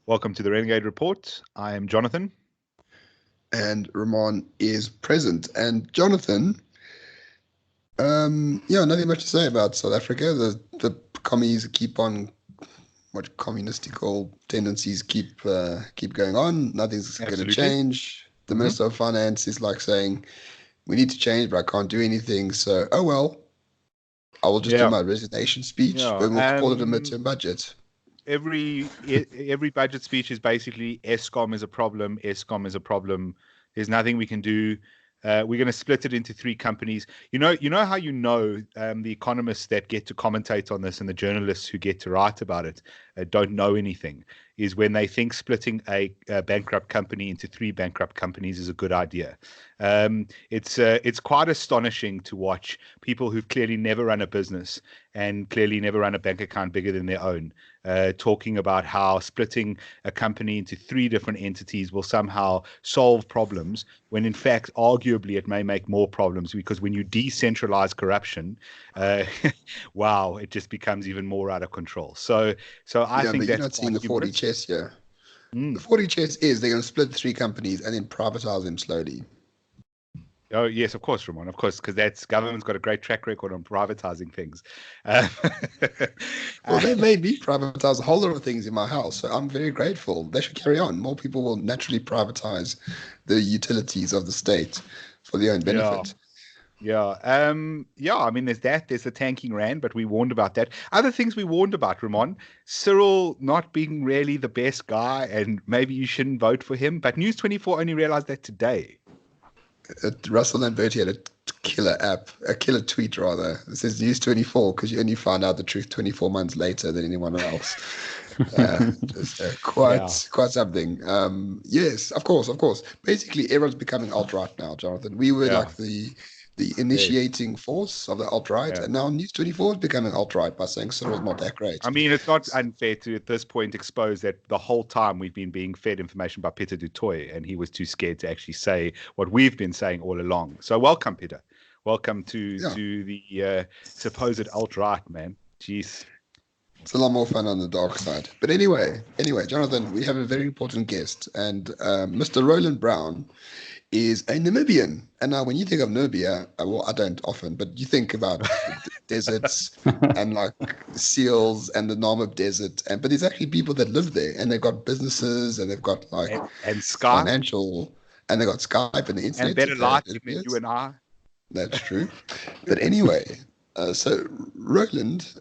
Welcome to the Renegade Report. I am Jonathan. And Ramon is present. And Jonathan, nothing much to say about South Africa. The commies keep on, what communistical tendencies keep going on. Nothing's going to change. The Minister of Finance is like saying, we need to change, but I can't do anything. So, I will just do my resignation speech, but we'll call it a midterm budget. Every budget speech is basically Eskom is a problem. Eskom is a problem. There's nothing we can do. We're going to split it into three companies. You know how the economists that get to commentate on this and the journalists who get to write about it don't know anything, is when they think splitting a bankrupt company into three bankrupt companies is a good idea. It's quite astonishing to watch people who've clearly never run a business and clearly never run a bank account bigger than their own, talking about how splitting a company into three different entities will somehow solve problems, when in fact, arguably, it may make more problems, because when you decentralize corruption, it just becomes even more out of control. So I think that's you're not seeing the 40 chess here. The 40 chess is they're going to split three companies and then privatize them slowly. Oh, yes, of course, Ramon, of course, because that's government's got a great track record on privatizing things. Well, they made me privatize a whole lot of things in my house, so I'm very grateful. They should carry on. More people will naturally privatize the utilities of the state for their own benefit. I mean, there's the tanking rand, but we warned about that. Other things we warned about, Ramon, Cyril not being really the best guy, and maybe you shouldn't vote for him, but News 24 only realized that today. Russell Lamberti had a killer tweet rather. It says News 24 because you only find out the truth 24 months later than anyone else. Quite something. Yes, of course. Basically, everyone's becoming alt-right now, Jonathan. We were like the initiating force of the alt-right, and now News 24 is becoming alt-right by saying Cyril's not that great. I mean, it's not unfair to, at this point, expose that the whole time we've been being fed information by Peter du Toit, and he was too scared to actually say what we've been saying all along. So welcome, Peter. Welcome to the supposed alt-right, man. Jeez. It's a lot more fun on the dark side. But anyway, Jonathan, we have a very important guest, and Mr. Rowland Brown is a Namibian. And now when you think of Namibia, I don't often, but you think about deserts and like seals and the Namib Desert. But there's actually people that live there, and they've got businesses, and they've got like and Skype, financial, and they've got Skype and the internet. And better life than you and I. That's true. But anyway, so Rowland,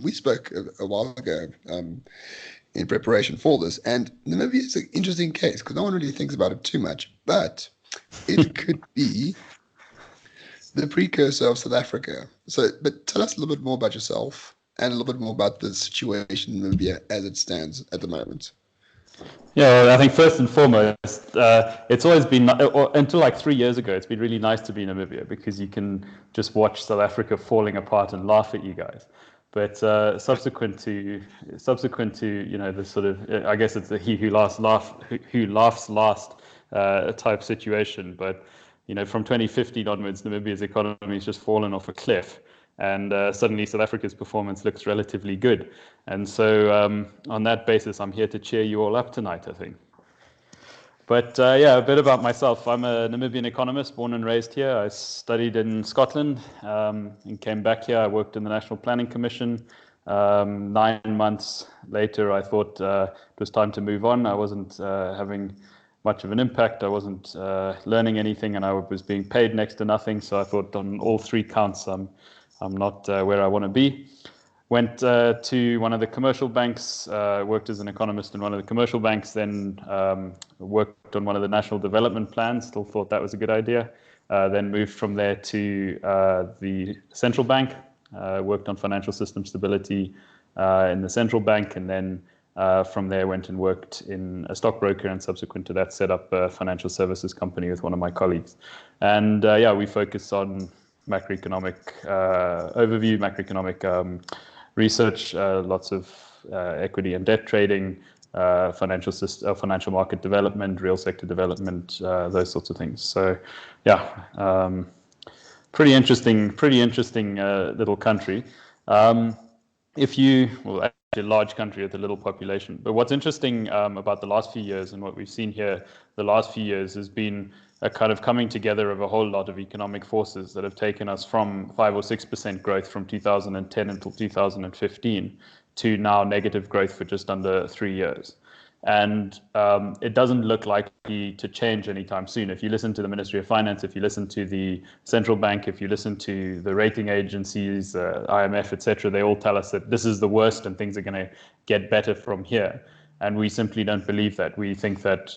we spoke a while ago in preparation for this, and Namibia is an interesting case because no one really thinks about it too much, but it could be the precursor of South Africa. So, but tell us a little bit more about yourself and a little bit more about the situation in Namibia as it stands at the moment. Yeah, well, I think first and foremost, it's always been, until like 3 years ago, it's been really nice to be in Namibia because you can just watch South Africa falling apart and laugh at you guys. But subsequent to the sort of, I guess it's the who laughs last type situation. But from 2015 onwards, Namibia's economy has just fallen off a cliff, and suddenly South Africa's performance looks relatively good. And so on that basis, I'm here to cheer you all up tonight, I think. But a bit about myself. I'm a Namibian economist, born and raised here. I studied in Scotland and came back here. I worked in the National Planning Commission. 9 months later, I thought it was time to move on. I wasn't having much of an impact. I wasn't learning anything, and I was being paid next to nothing. So I thought on all three counts, I'm not where I want to be. Went to one of the commercial banks, worked as an economist in one of the commercial banks, then worked on one of the national development plans, still thought that was a good idea. Then moved from there to the central bank, worked on financial system stability in the central bank, and then from there went and worked in a stockbroker, and subsequent to that set up a financial services company with one of my colleagues. And we focus on macroeconomic overview, macroeconomic research, lots of equity and debt trading, financial market development, real sector development, those sorts of things. So, pretty interesting little country. well, actually a large country with a little population. But what's interesting about the last few years and what we've seen here the last few years has been a kind of coming together of a whole lot of economic forces that have taken us from 5 or 6% growth from 2010 until 2015 to now negative growth for just under 3 years. And it doesn't look likely to change anytime soon. If you listen to the Ministry of Finance, if you listen to the central bank, if you listen to the rating agencies, IMF, etc., they all tell us that this is the worst and things are going to get better from here. And we simply don't believe that. We think that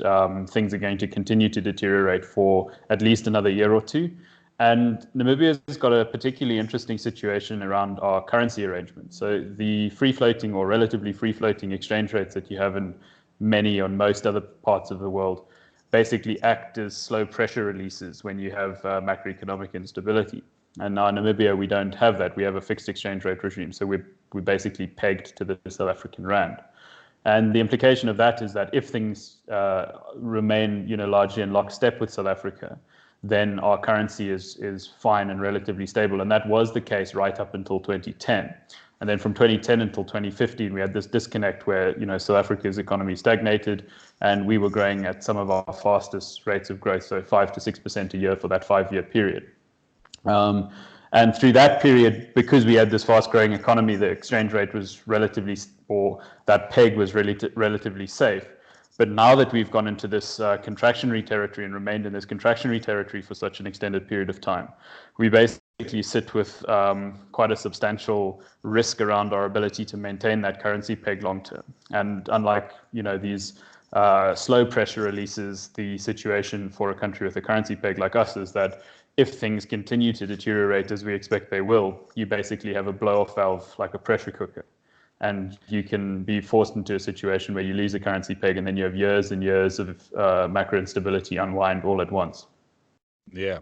things are going to continue to deteriorate for at least another year or two. And Namibia's got a particularly interesting situation around our currency arrangement. So the free-floating or relatively free-floating exchange rates that you have in many or most other parts of the world basically act as slow pressure releases when you have macroeconomic instability. And now in Namibia, we don't have that. We have a fixed exchange rate regime. So we're basically pegged to the South African rand. And the implication of that is that if things remain, largely in lockstep with South Africa, then our currency is fine and relatively stable. And that was the case right up until 2010. And then from 2010 until 2015, we had this disconnect where, South Africa's economy stagnated and we were growing at some of our fastest rates of growth, so 5 to 6% a year for that 5-year period. And through that period, because we had this fast-growing economy, the exchange rate was that peg was relatively safe. But now that we've gone into this contractionary territory and remained in this contractionary territory for such an extended period of time, we basically sit with quite a substantial risk around our ability to maintain that currency peg long term. And unlike these slow pressure releases, the situation for a country with a currency peg like us is that if things continue to deteriorate as we expect they will, you basically have a blow-off valve like a pressure cooker. And you can be forced into a situation where you lose a currency peg and then you have years and years of macro instability unwind all at once. Yeah.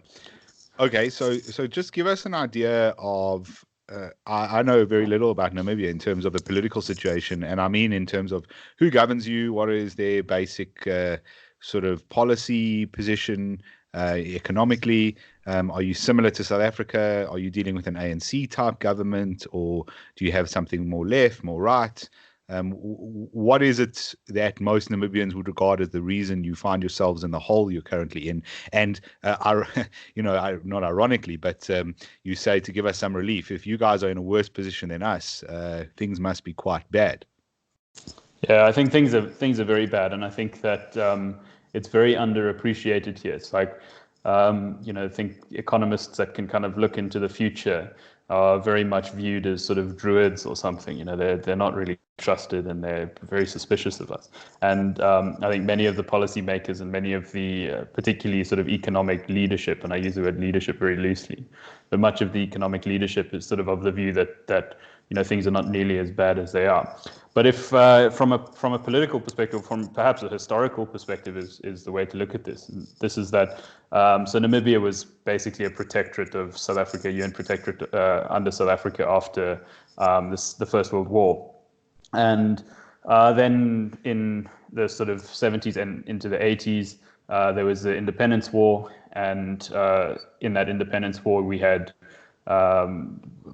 Okay, so just give us an idea of, I know very little about Namibia in terms of the political situation, and I mean in terms of who governs you, what is their basic sort of policy position economically. Are you similar to South Africa? Are you dealing with an ANC type government, or do you have something more left, more right? What is it that most Namibians would regard as the reason you find yourselves in the hole you're currently in? And not ironically, but you say to give us some relief. If you guys are in a worse position than us, things must be quite bad. Yeah, I think things are very bad, and I think that it's very underappreciated here. It's like I think economists that can kind of look into the future are very much viewed as sort of druids or something. They're not really trusted and they're very suspicious of us. And I think many of the policymakers and many of the particularly sort of economic leadership, and I use the word leadership very loosely, but much of the economic leadership is sort of the view that things are not nearly as bad as they are. But if from a political perspective, from perhaps a historical perspective, is the way to look at this. And this is that so Namibia was basically a protectorate of South Africa, UN protectorate under South Africa after the First World War, and then in the sort of 70s and into the 80s, there was the Independence War, and in that Independence War we had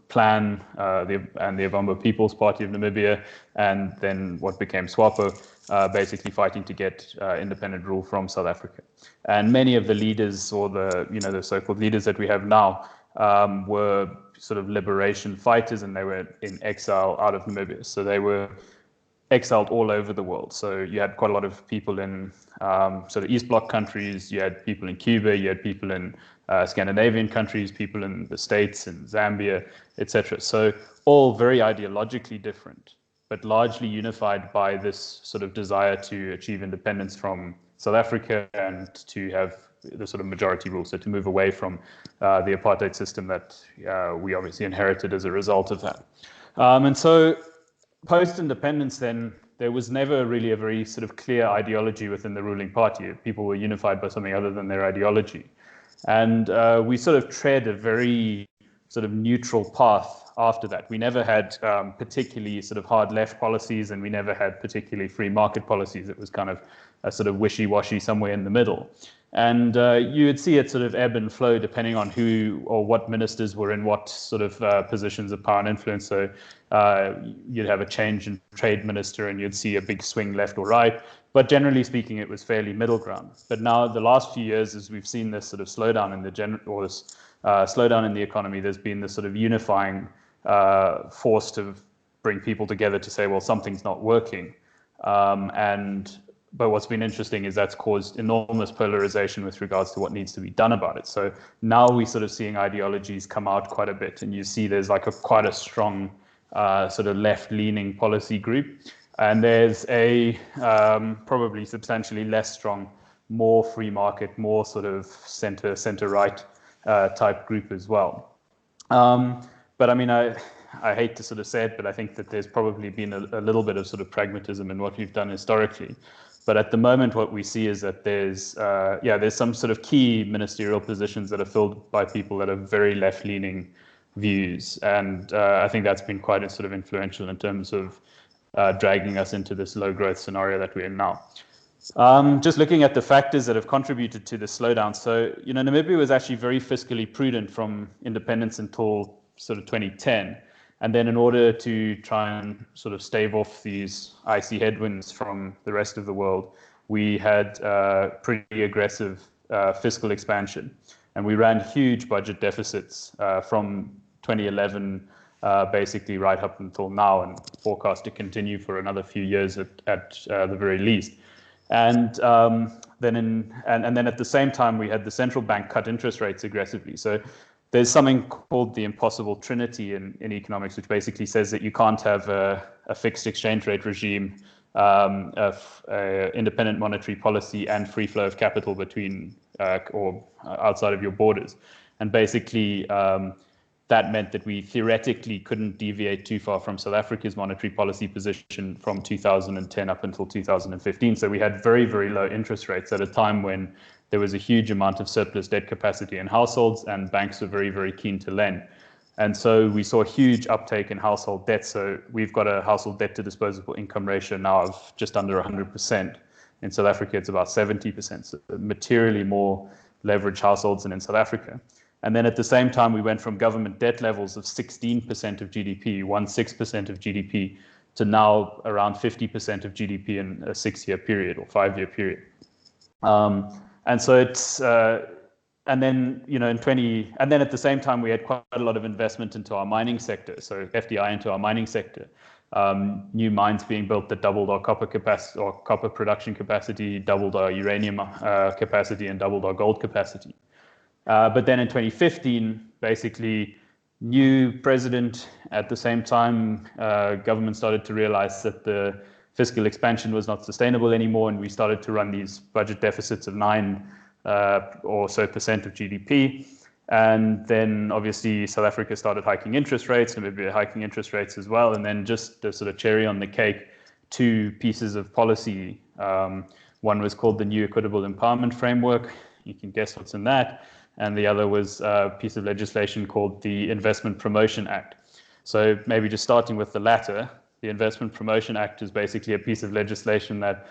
Plan and the Avambo People's Party of Namibia, and then what became SWAPO, basically fighting to get independent rule from South Africa. And many of the leaders, or the so-called leaders that we have now, were sort of liberation fighters, and they were in exile out of Namibia. So they were exiled all over the world. So you had quite a lot of people in sort of East Bloc countries, you had people in Cuba, you had people in Scandinavian countries, people in the States and Zambia, etc. So all very ideologically different, but largely unified by this sort of desire to achieve independence from South Africa and to have the sort of majority rule, so to move away from the apartheid system that we obviously inherited as a result of that. And so post-independence then, there was never really a very sort of clear ideology within the ruling party. People were unified by something other than their ideology. And we sort of tread a very sort of neutral path after that. We never had particularly sort of hard left policies, and we never had particularly free market policies. It was kind of a sort of wishy-washy somewhere in the middle. And you would see it sort of ebb and flow depending on who or what ministers were in what sort of positions of power and influence. So you'd have a change in trade minister and you'd see a big swing left or right. But generally speaking, it was fairly middle ground. But now the last few years, as we've seen this sort of slowdown in the slowdown in the economy, there's been this sort of unifying force to bring people together to say, well, something's not working. But what's been interesting is that's caused enormous polarization with regards to what needs to be done about it. So now we're sort of seeing ideologies come out quite a bit, and you see there's like quite a strong sort of left-leaning policy group, and there's a probably substantially less strong, more free market, more sort of center-right type group as well. But I mean, I hate to sort of say it, but I think that there's probably been a little bit of sort of pragmatism in what we've done historically. But at the moment, what we see is that there's some sort of key ministerial positions that are filled by people that have very left-leaning views, and I think that's been quite sort of influential in terms of dragging us into this low-growth scenario that we're in now. Just looking at the factors that have contributed to the slowdown. So, Namibia was actually very fiscally prudent from independence until sort of 2010. And then in order to try and sort of stave off these icy headwinds from the rest of the world, we had pretty aggressive fiscal expansion. And we ran huge budget deficits from 2011 basically right up until now, and forecast to continue for another few years at the very least. And then at the same time, we had the central bank cut interest rates aggressively. So there's something called the impossible trinity in economics, which basically says that you can't have a fixed exchange rate regime, independent monetary policy, and free flow of capital between or outside of your borders. And basically, that meant that we theoretically couldn't deviate too far from South Africa's monetary policy position from 2010 up until 2015. So we had very, very low interest rates at a time when there was a huge amount of surplus debt capacity in households, and banks were very, very keen to lend. And so we saw a huge uptake in household debt. So we've got a household debt to disposable income ratio now of just under 100%. In South Africa, it's about 70%, so materially more leveraged households than in South Africa. And then at the same time, we went from government debt levels of 16% of GDP, 16% of GDP, to now around 50% of GDP in a 6-year period or 5-year period. And so it's, and then, and then at the same time, we had quite a lot of investment into our mining sector. So FDI into our mining sector, new mines being built that doubled our copper capacity or copper production capacity, doubled our uranium capacity, and doubled our gold capacity. But then in 2015, basically, new president at the same time, government started to realize that the fiscal expansion was not sustainable anymore, and we started to run these budget deficits of 9% or so of GDP. And then obviously South Africa started hiking interest rates, Namibia hiking interest rates as well. And then just the sort of cherry on the cake, 2 pieces of policy. One was called the New Equitable Empowerment Framework. You can guess what's in that. And the other was a piece of legislation called the Investment Promotion Act. So maybe just starting with the latter, the Investment Promotion Act is basically a piece of legislation that,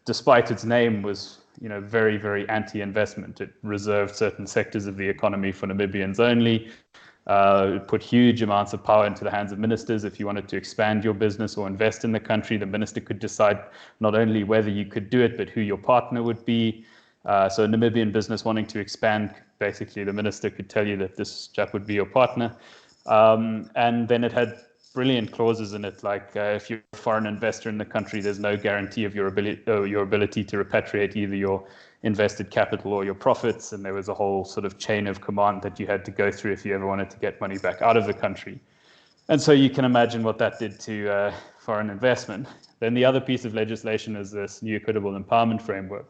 despite its name, was, very, very anti-investment. It reserved certain sectors of the economy for Namibians only. It put huge amounts of power into the hands of ministers. If you wanted to expand your business or invest in the country, the minister could decide not only whether you could do it, but who your partner would be. So a Namibian business wanting to expand, basically the minister could tell you that this chap would be your partner. And then it had brilliant clauses in it, like if you're a foreign investor in the country, there's no guarantee of your ability to repatriate either your invested capital or your profits. And there was a whole sort of chain of command that you had to go through if you ever wanted to get money back out of the country. And so you can imagine what that did to foreign investment. Then the other piece of legislation is this New Equitable Empowerment Framework.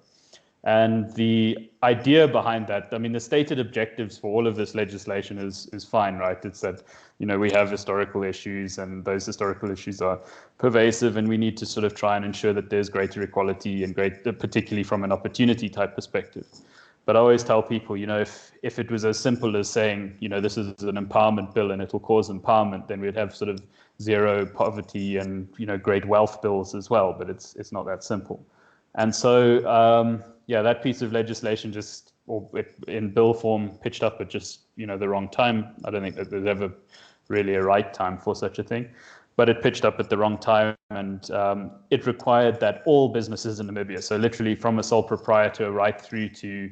And the idea behind that, I mean, the stated objectives for all of this legislation is fine, right? It's that, we have historical issues, and those historical issues are pervasive, and we need to sort of try and ensure that there's greater equality and particularly from an opportunity type perspective. But I always tell people, if it was as simple as saying, this is an empowerment bill and it'll cause empowerment, then we'd have sort of zero poverty and, great wealth bills as well. But it's not that simple. And so, that piece of legislation in bill form pitched up at just, the wrong time. I don't think that there's ever really a right time for such a thing. But it pitched up at the wrong time, and it required that all businesses in Namibia, so literally from a sole proprietor right through to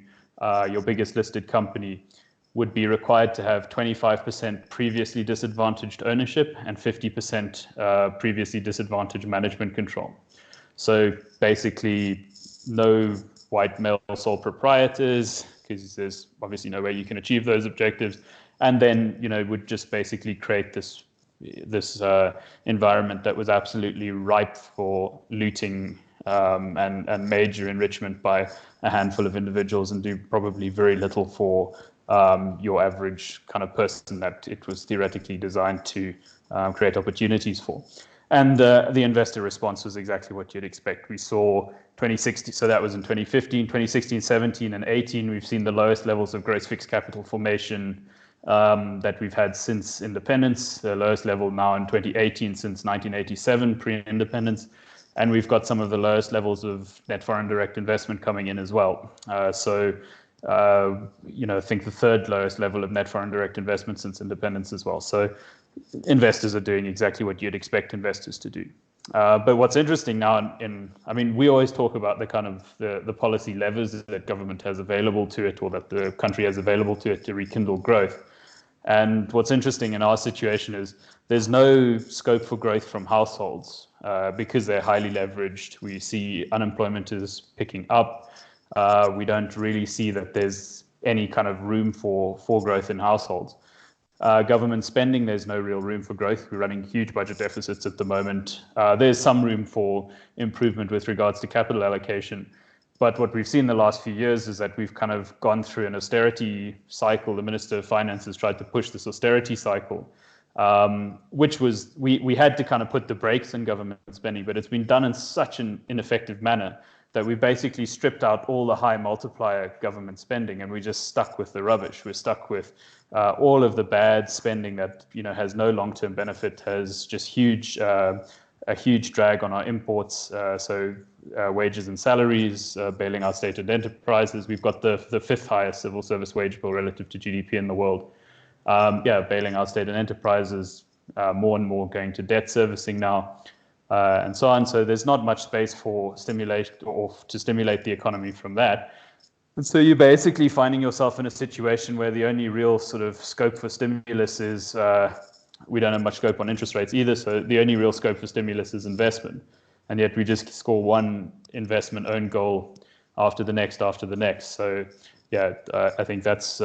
your biggest listed company, would be required to have 25% previously disadvantaged ownership and 50% previously disadvantaged management control. So basically, no white male sole proprietors, because there's obviously no way you can achieve those objectives, and then would just basically create this environment that was absolutely ripe for looting and major enrichment by a handful of individuals, and do probably very little for your average kind of person that it was theoretically designed to create opportunities for. And the investor response was exactly what you'd expect. We saw 2016, so that was in 2015, 2016, 17, and 18. We've seen the lowest levels of gross fixed capital formation that we've had since independence, the lowest level now in 2018 since 1987, pre-independence. And we've got some of the lowest levels of net foreign direct investment coming in as well. I think the third lowest level of net foreign direct investment since independence as well. So investors are doing exactly what you'd expect investors to do. But what's interesting now, we always talk about the kind of the policy levers that government has available to it, or that the country has available to it to rekindle growth. And what's interesting in our situation is there's no scope for growth from households because they're highly leveraged. We see unemployment is picking up. We don't really see that there's any kind of room for growth in households. Government spending, there's no real room for growth. We're running huge budget deficits at the moment. There's some room for improvement with regards to capital allocation. But what we've seen the last few years is that we've kind of gone through an austerity cycle. The Minister of Finance has tried to push this austerity cycle, which was, we had to kind of put the brakes in government spending, but it's been done in such an ineffective manner that we basically stripped out all the high multiplier government spending, and we're just stuck with the rubbish. We're stuck with all of the bad spending that has no long-term benefit, has just a huge drag on our imports. Wages and salaries, bailing out state-owned enterprises. We've got the fifth highest civil service wage bill relative to GDP in the world. Bailing out state-owned enterprises, more and more going to debt servicing now, and so on. So there's not much space for stimulate or to stimulate the economy from that. And so you're basically finding yourself in a situation where the only real sort of scope for stimulus is, we don't have much scope on interest rates either, so the only real scope for stimulus is investment. And yet we just score one investment own goal after the next. So yeah, I think that's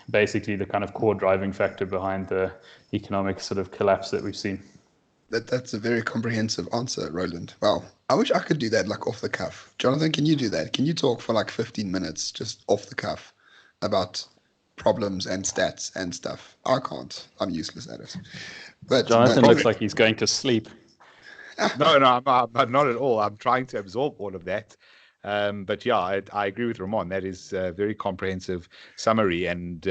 basically the kind of core driving factor behind the economic sort of collapse that we've seen. That's a very comprehensive answer, Rowland. Wow. I wish I could do that like off the cuff. Jonathan, can you do that? Can you talk for like 15 minutes just off the cuff about problems and stats and stuff? I can't. I'm useless at it. But Jonathan looks like he's going to sleep. No, I'm not at all. I'm trying to absorb all of that. But yeah, I agree with Ramon. That is a very comprehensive summary, and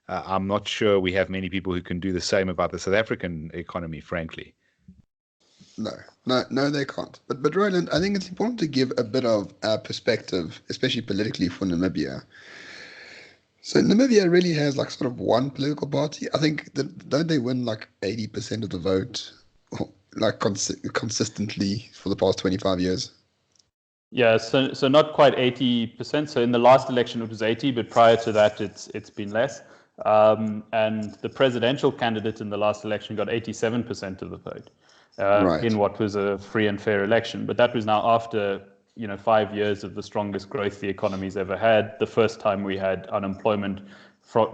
I'm not sure we have many people who can do the same about the South African economy, frankly. No, they can't. But Rowland, I think it's important to give a bit of perspective, especially politically, for Namibia. So Namibia really has like sort of one political party. I think don't they win like 80% of the vote, like consistently for the past 25 years? Yeah, so not quite 80%. So in the last election it was 80, but prior to that it's been less. And the presidential candidate in the last election got 87% of the vote in what was a free and fair election. But that was now after 5 years of the strongest growth the economy's ever had. The first time we had unemployment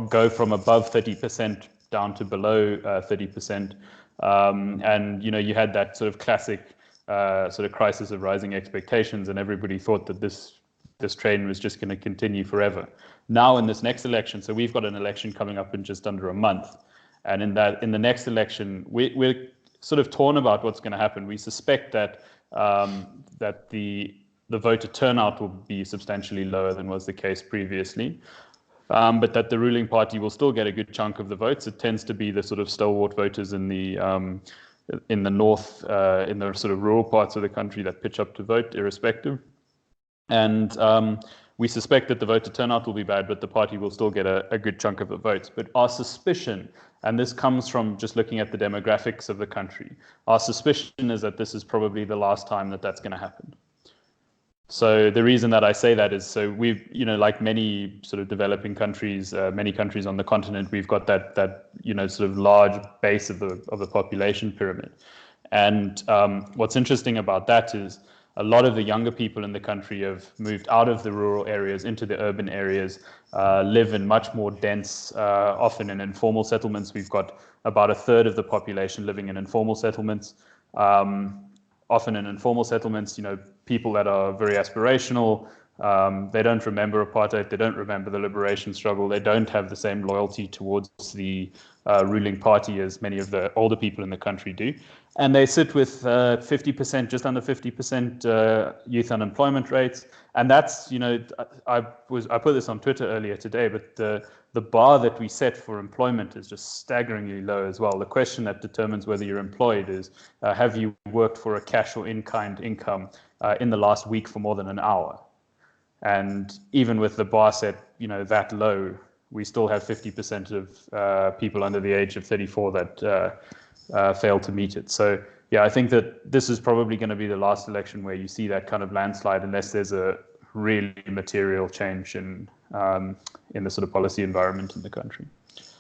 go from above 30% down to below 30%. And you had that sort of classic sort of crisis of rising expectations, and everybody thought that this train was just going to continue forever. Now in this next election, so we've got an election coming up in just under a month, and in the next election, we're sort of torn about what's going to happen. We suspect that that the voter turnout will be substantially lower than was the case previously. But that the ruling party will still get a good chunk of the votes. It tends to be the sort of stalwart voters in the north, in the sort of rural parts of the country that pitch up to vote, irrespective. And we suspect that the voter turnout will be bad, but the party will still get a good chunk of the votes. But our suspicion, And this comes from just looking at the demographics of the country. Our suspicion is that this is probably the last time that that's going to happen. So the reason that I say that is, so we've, like many sort of developing countries, many countries on the continent, we've got that sort of large base of the population pyramid. And what's interesting about that is a lot of the younger people in the country have moved out of the rural areas into the urban areas, live in much more dense, often in informal settlements. We've got about a third of the population living in informal settlements. Often in informal settlements, people that are very aspirational, they don't remember apartheid, they don't remember the liberation struggle, they don't have the same loyalty towards the ruling party as many of the older people in the country do. And they sit with 50%, just under 50% youth unemployment rates. And that's, I put this on Twitter earlier today, but the bar that we set for employment is just staggeringly low as well. The question that determines whether you're employed is, have you worked for a cash or in-kind income in the last week for more than an hour? And even with the bar set, that low, we still have 50% of people under the age of 34 that fail to meet it. So yeah, I think that this is probably going to be the last election where you see that kind of landslide, unless there's a really material change in the sort of policy environment in the country.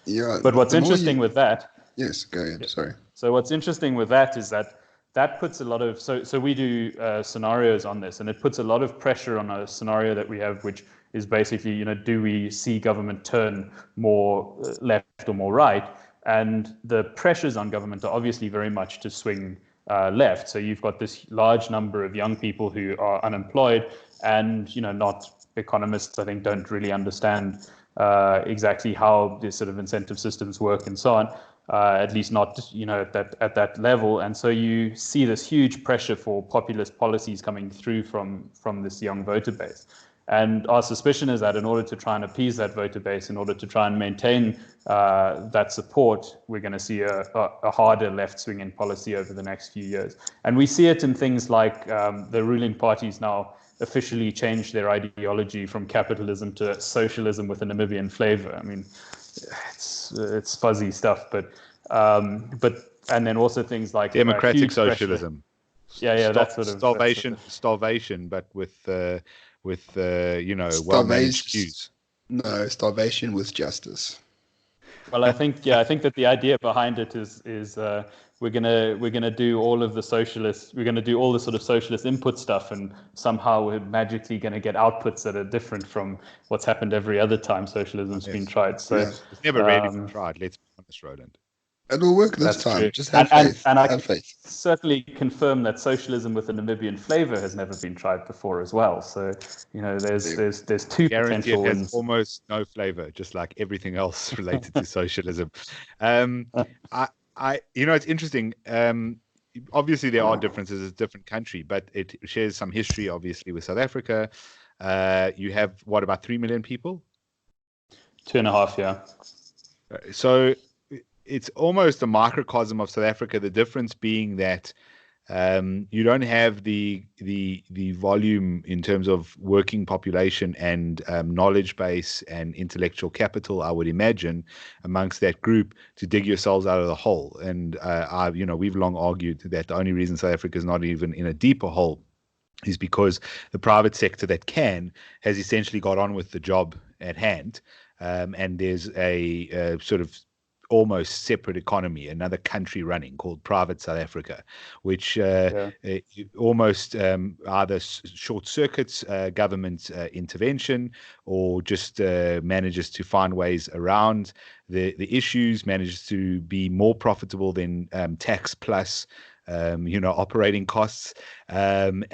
Yeah. But what's interesting with that? Yes, go ahead. Sorry. So what's interesting with that is that puts a lot of, so we do scenarios on this, and it puts a lot of pressure on a scenario that we have, which is basically, do we see government turn more left or more right? And the pressures on government are obviously very much to swing left. So you've got this large number of young people who are unemployed, and not economists, I think, don't really understand exactly how these sort of incentive systems work and so on. At least not, at that level. And so you see this huge pressure for populist policies coming through from this young voter base. And our suspicion is that in order to try and appease that voter base, in order to try and maintain that support, we're going to see a harder left-swinging policy over the next few years. And we see it in things like the ruling parties now officially changed their ideology from capitalism to socialism with a Namibian flavor. I mean, it's fuzzy stuff, but and then also things like democratic socialism. Yeah, that's sort of starvation, but with well-managed queues. No, starvation with justice. Well, I think that the idea behind it is we're gonna do all of the socialist, we're gonna do all the sort of socialist input stuff, and somehow we're magically gonna get outputs that are different from what's happened every other time socialism's been tried. So yes. It's never really been tried. Let's be honest, Roland. It will work this time. True. Just have faith. And I have faith. certainly confirm that socialism with a Namibian flavor has never been tried before as well. So there's two Guarantee potential it has wins. almost no flavor, just like everything else related to socialism. It's interesting. Obviously, there are differences. It's a different country, but it shares some history, obviously, with South Africa. You have, about 3 million people? 2.5, yeah. So it's almost a microcosm of South Africa, the difference being that you don't have the volume in terms of working population and knowledge base and intellectual capital, I would imagine, amongst that group to dig yourselves out of the hole. And we've long argued that the only reason South Africa is not even in a deeper hole is because the private sector that has essentially got on with the job at hand, and there's a sort of almost separate economy, another country running called private South Africa, which almost either short circuits government intervention or just manages to find ways around the issues, manages to be more profitable than tax plus operating costs, and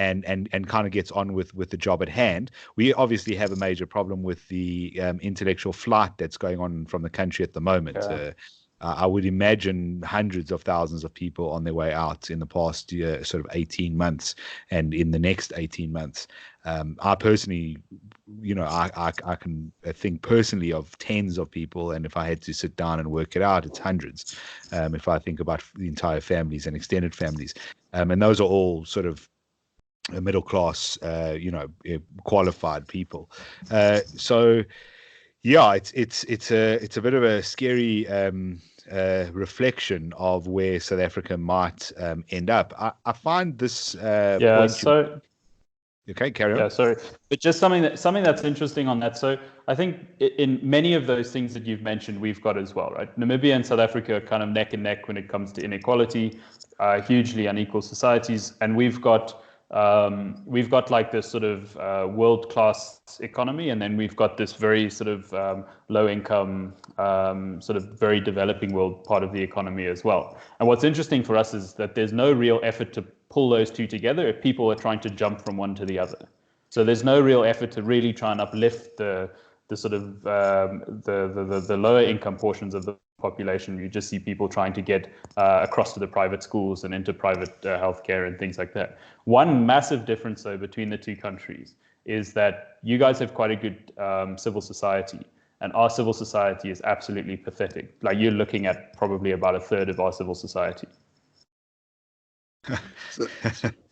kind of gets on with the job at hand. We obviously have a major problem with the intellectual flight that's going on from the country at the moment. Yeah. I would imagine hundreds of thousands of people on their way out in the past year, sort of 18 months, and in the next 18 months. I personally, I can think personally of tens of people, and if I had to sit down and work it out, it's hundreds. If I think about the entire families and extended families, and those are all sort of middle class, qualified people. So yeah, it's a bit of a scary reflection of where South Africa might end up. I find this Yeah, point. so Okay, carry on. yeah, sorry, but just something that's interesting on that. So I think in many of those things that you've mentioned, we've got as well, right? Namibia and South Africa are kind of neck and neck when it comes to inequality, hugely unequal societies, and we've got like this sort of world-class economy, and then we've got this very sort of low-income, sort of very developing world part of the economy as well. And what's interesting for us is that there's no real effort to pull those two together if people are trying to jump from one to the other. So there's no real effort to really try and uplift the sort of the lower income portions of the population. You just see people trying to get across to the private schools and into private healthcare and things like that. One massive difference, though, between the two countries is that you guys have quite a good civil society, and our civil society is absolutely pathetic. Like, you're looking at probably about a third of our civil society.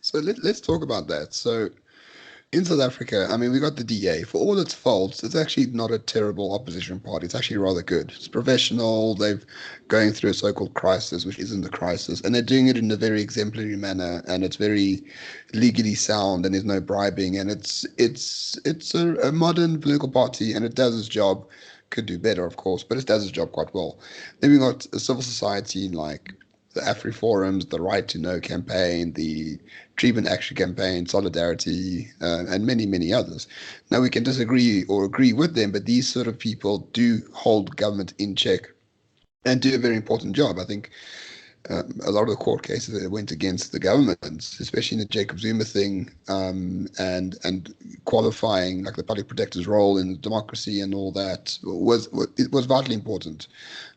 So let's talk about that. So in South Africa, I mean, we got the DA. For all its faults, it's actually not a terrible opposition party. It's actually rather good. It's professional. They've going through a so-called crisis, which isn't a crisis, and they're doing it in a very exemplary manner, and it's very legally sound, and there's no bribing, and it's a modern political party, and it does its job. Could do better, of course, but it does its job quite well. Then we got a civil society like the Afri Forums, the Right to Know campaign, the Treatment Action campaign, Solidarity, and many, many others. Now, we can disagree or agree with them, but these sort of people do hold government in check and do a very important job. I think a lot of the court cases that went against the government, especially in the Jacob Zuma thing, and qualifying like the public protector's role in democracy and all that, it was vitally important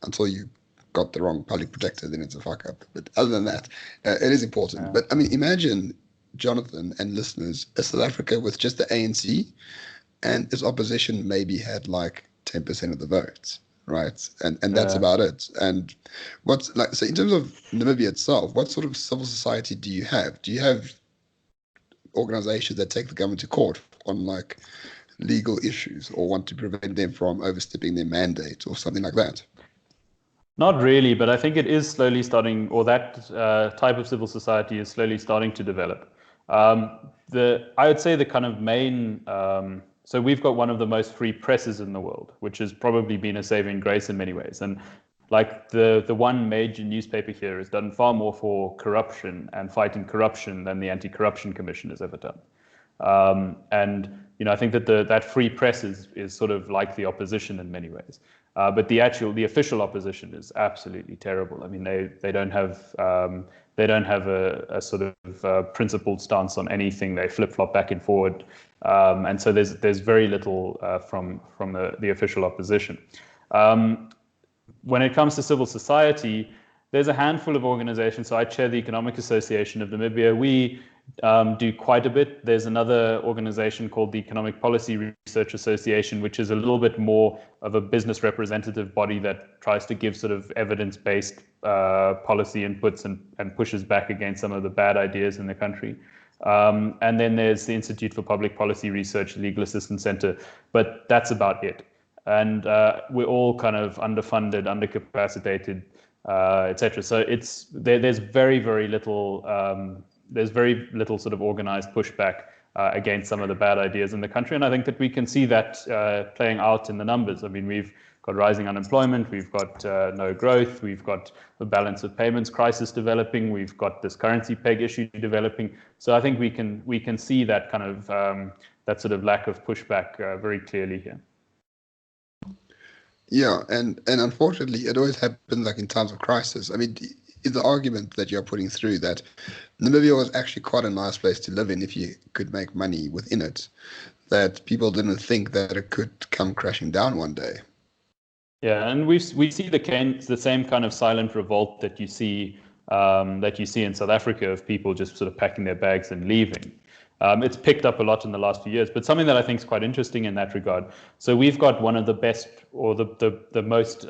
until you got the wrong public protector, then it's a fuck up. But other than that, it is important. Yeah. But I mean, imagine, Jonathan and listeners, a South Africa with just the ANC, and its opposition maybe had like 10% of the votes, right? And that's about it. And what's like, so in terms of Namibia itself, what sort of civil society do you have? Do you have organizations that take the government to court on like legal issues, or want to prevent them from overstepping their mandate or something like that? Not really, but I think it is slowly starting, or that type of civil society is slowly starting to develop. I would say the kind of main, so we've got one of the most free presses in the world, which has probably been a saving grace in many ways. And like the one major newspaper here has done far more for corruption and fighting corruption than the Anti-Corruption Commission has ever done. And I think that that free press is sort of like the opposition in many ways. But the official opposition is absolutely terrible. I mean, they don't have a sort of principled stance on anything. They flip-flop back and forward, and so there's very little from the official opposition. When it comes to civil society, there's a handful of organizations. So I chair the Economic Association of Namibia. We do quite a bit. There's another organization called the Economic Policy Research Association, which is a little bit more of a business representative body that tries to give sort of evidence-based policy inputs and pushes back against some of the bad ideas in the country. And then there's the Institute for Public Policy Research, Legal Assistance Center, but that's about it. And we're all kind of underfunded, undercapacitated, etc. So there's very, very little. There's very little sort of organized pushback against some of the bad ideas in the country. And I think that we can see that playing out in the numbers. I mean, we've got rising unemployment, we've got no growth, we've got the balance of payments crisis developing, we've got this currency peg issue developing. So I think we can see that kind of that sort of lack of pushback very clearly here. Yeah, and unfortunately, it always happens like in times of crisis. I mean, is the argument that you're putting through that Namibia was actually quite a nice place to live in if you could make money within it, that people didn't think that it could come crashing down one day? Yeah, and we see the same kind of silent revolt that you see in South Africa of people just sort of packing their bags and leaving. It's picked up a lot in the last few years, but something that I think is quite interesting in that regard. So we've got one of the best, or the most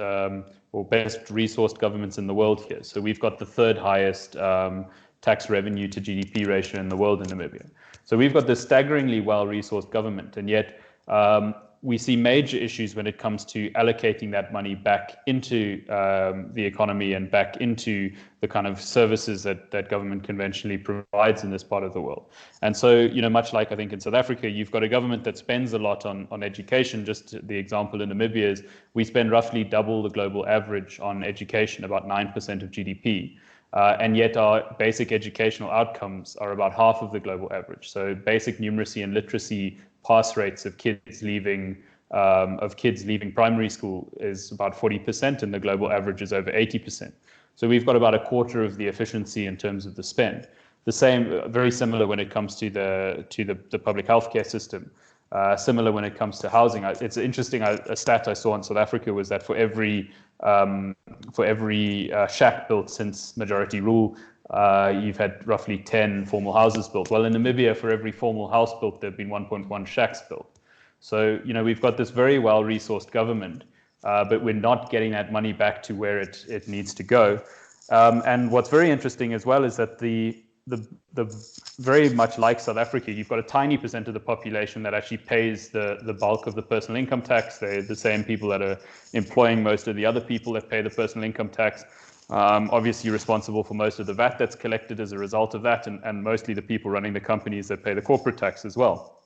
or best resourced governments in the world here. So we've got the third highest tax revenue to GDP ratio in the world in Namibia. So we've got this staggeringly well-resourced government, and yet we see major issues when it comes to allocating that money back into the economy and back into the kind of services that government conventionally provides in this part of the world. And so, much like I think in South Africa, you've got a government that spends a lot on education. Just the example in Namibia is we spend roughly double the global average on education, about 9% of GDP. And yet our basic educational outcomes are about half of the global average. So basic numeracy and literacy pass rates of kids leaving primary school is about 40%, and the global average is over 80%. So we've got about a quarter of the efficiency in terms of the spend. The same, very similar when it comes to the public healthcare system. Similar when it comes to housing. It's interesting. A stat I saw in South Africa was that for every shack built since majority rule, you've had roughly 10 formal houses built. Well, in Namibia, for every formal house built, there have been 1.1 shacks built. So, we've got this very well-resourced government, but we're not getting that money back to where it needs to go. And what's very interesting as well is that the very much like South Africa, you've got a tiny percent of the population that actually pays the bulk of the personal income tax. They're the same people that are employing most of the other people that pay the personal income tax. Obviously responsible for most of the VAT that's collected as a result of that, and mostly the people running the companies that pay the corporate tax as well.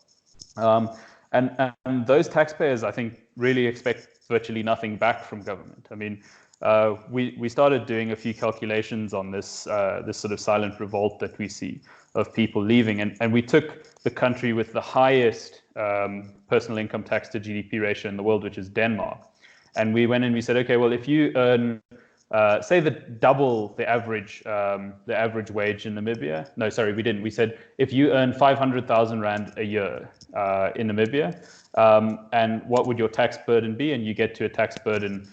And those taxpayers, I think, really expect virtually nothing back from government. I mean, we started doing a few calculations on this sort of silent revolt that we see of people leaving, and we took the country with the highest personal income tax to GDP ratio in the world, which is Denmark, and we went and we said, okay, well, if you earn say double the average wage in Namibia. No, sorry, we didn't. We said if you earn 500,000 Rand a year in Namibia, and what would your tax burden be? And you get to a tax burden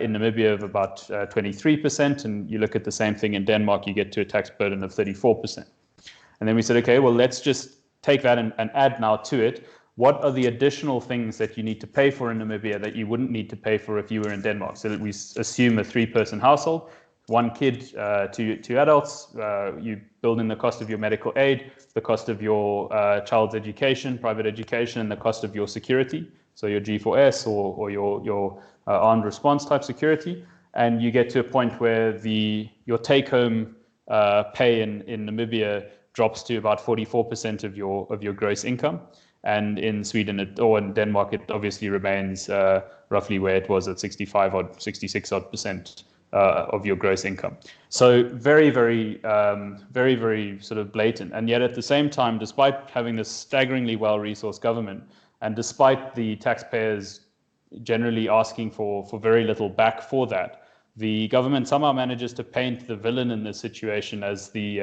in Namibia of about 23%, and you look at the same thing in Denmark, you get to a tax burden of 34%. And then we said, okay, well, let's just take that and add now to it, what are the additional things that you need to pay for in Namibia that you wouldn't need to pay for if you were in Denmark? So that we assume a 3-person household, 1 kid, 2 adults, you build in the cost of your medical aid, the cost of your child's education, private education, and the cost of your security, so your G4S or your armed response type security, and you get to a point where your take-home pay in Namibia drops to about 44% of your gross income. And in Sweden or in Denmark, it obviously remains roughly where it was at 66% of your gross income. So very, very, very, very sort of blatant. And yet at the same time, despite having this staggeringly well-resourced government, and despite the taxpayers generally asking for very little back for that, the government somehow manages to paint the villain in this situation as the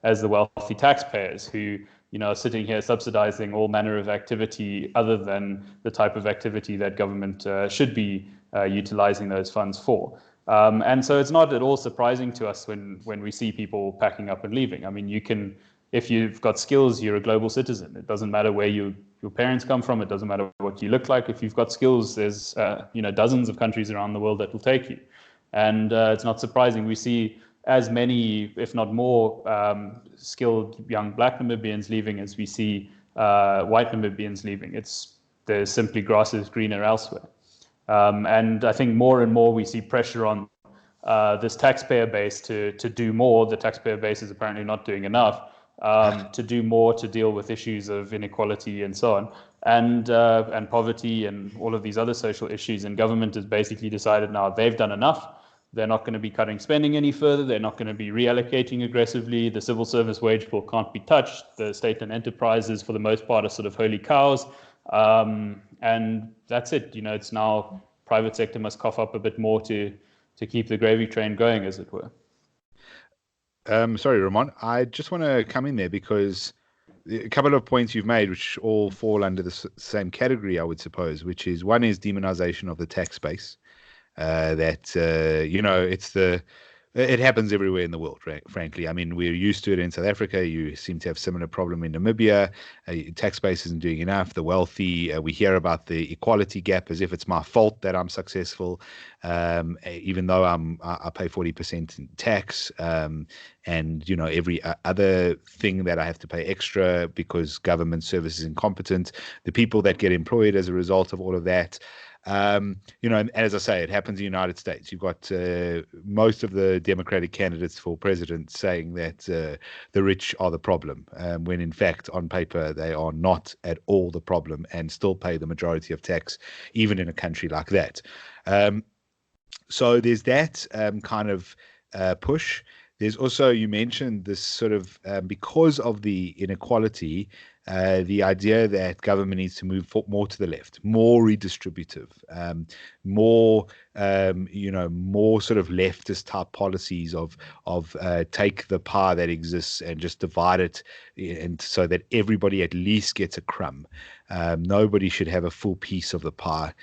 wealthy taxpayers who are sitting here subsidizing all manner of activity other than the type of activity that government should be utilizing those funds for. And so it's not at all surprising to us when we see people packing up and leaving. I mean, if you've got skills, you're a global citizen. It doesn't matter where your parents come from. It doesn't matter what you look like. If you've got skills, there's dozens of countries around the world that will take you. And it's not surprising. We see as many, if not more, skilled young Black Namibians leaving as we see white Namibians leaving. There's simply grass is greener elsewhere. And I think more and more we see pressure on this taxpayer base to do more. The taxpayer base is apparently not doing enough to do more to deal with issues of inequality and so on, and poverty and all of these other social issues. And government has basically decided now they've done enough. They're not going to be cutting spending any further. They're not going to be reallocating aggressively. The civil service wage bill can't be touched. The state and enterprises, for the most part, are sort of holy cows. And that's it. It's now private sector must cough up a bit more to keep the gravy train going, as it were. Sorry, Ramon. I just want to come in there because a couple of points you've made, which all fall under the same category, I would suppose, which is one is demonization of the tax base. It's It happens everywhere in the world, frankly. I mean, we're used to it in South Africa. You seem to have similar problem in Namibia. Tax base isn't doing enough. The wealthy, we hear about the equality gap as if it's my fault that I'm successful, even though I pay 40% in tax, and every other thing that I have to pay extra because government service is incompetent. The people that get employed as a result of all of that. And as I say, it happens in the United States. You've got most of the Democratic candidates for president saying that the rich are the problem, when in fact, on paper, they are not at all the problem and still pay the majority of tax, even in a country like that. So there's that kind of push. There's also, you mentioned this sort of, because of the inequality, the idea that government needs to move more to the left, more redistributive, more sort of leftist type policies of take the pie that exists and just divide it, and so that everybody at least gets a crumb. Nobody should have a full piece of the pie.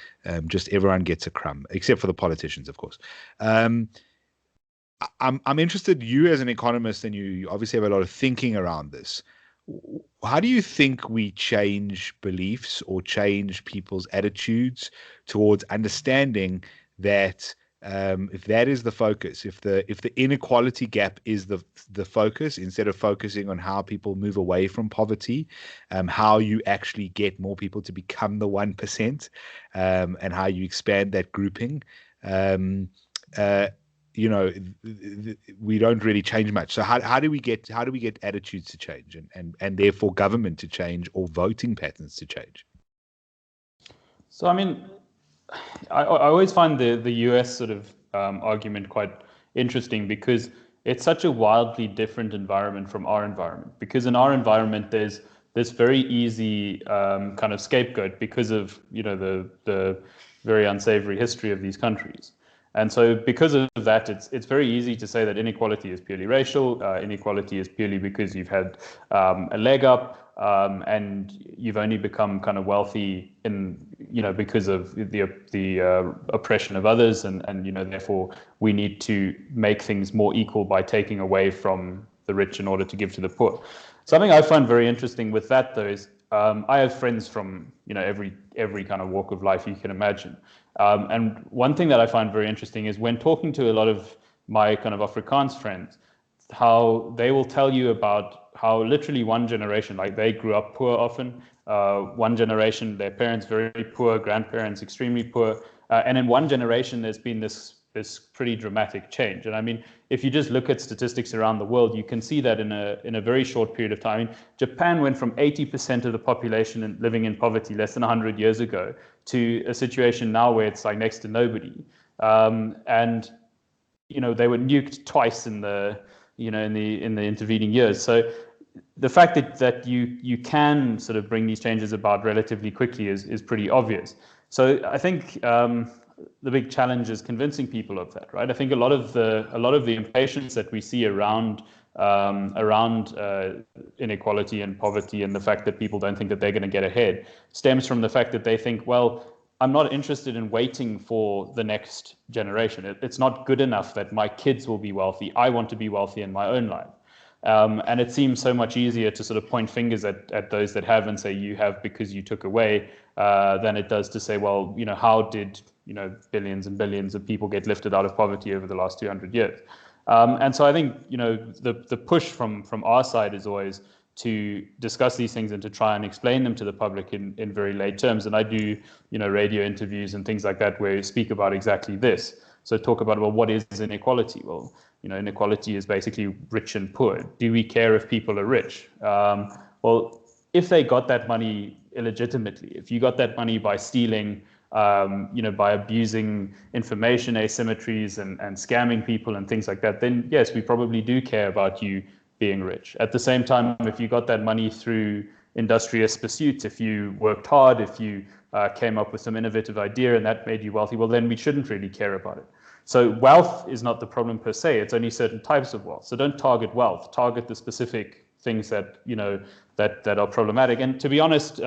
Just everyone gets a crumb, except for the politicians, of course. I'm interested, you as an economist, and you obviously have a lot of thinking around this. How do you think we change beliefs or change people's attitudes towards understanding that if that is the focus, if the inequality gap is the focus, instead of focusing on how people move away from poverty, how you actually get more people to become the 1%, and how you expand that grouping, we don't really change much. So how do we get attitudes to change and therefore government to change or voting patterns to change? So I mean, I always find the US sort of argument quite interesting, because it's such a wildly different environment from our environment. Because in our environment, there's this very easy kind of scapegoat because of the very unsavory history of these countries. And so because of that, it's very easy to say that inequality is purely racial. Inequality is purely because you've had a leg up, and you've only become kind of wealthy because of the oppression of others, and therefore we need to make things more equal by taking away from the rich in order to give to the poor. Something I find very interesting with that, though, is I have friends from every kind of walk of life you can imagine. And one thing that I find very interesting is when talking to a lot of my kind of Afrikaans friends, how they will tell you about how literally one generation, like they grew up poor often, one generation, their parents very poor, grandparents extremely poor, and in one generation there's been this pretty dramatic change. And I mean, if you just look at statistics around the world, you can see that in a very short period of time. I mean, Japan went from 80% of the population living in poverty less than 100 years ago to a situation now where it's like next to nobody. And they were nuked twice in the intervening years. So the fact that you can sort of bring these changes about relatively quickly is pretty obvious. So I think the big challenge is convincing people of that, right? I think a lot of the impatience that we see around inequality and poverty, and the fact that people don't think that they're going to get ahead, stems from the fact that they think, well, I'm not interested in waiting for the next generation. It's not good enough that my kids will be wealthy. I want to be wealthy in my own life. And it seems so much easier to sort of point fingers at those that have and say you have because you took away, than it does to say, well, how did billions and billions of people get lifted out of poverty over the last 200 years? And so I think the push from our side is always to discuss these things and to try and explain them to the public in very lay terms. And I do radio interviews and things like that where you speak about exactly this. So talk about, well, what is inequality? Well, inequality is basically rich and poor. Do we care if people are rich? Well, if they got that money illegitimately, if you got that money by stealing, by abusing information asymmetries and scamming people and things like that, then yes, we probably do care about you being rich. At the same time, if you got that money through industrious pursuits, if you worked hard, if you came up with some innovative idea and that made you wealthy, well, then we shouldn't really care about it. So wealth is not the problem per se, it's only certain types of wealth. So don't target wealth, target the specific things that, that are problematic. And to be honest,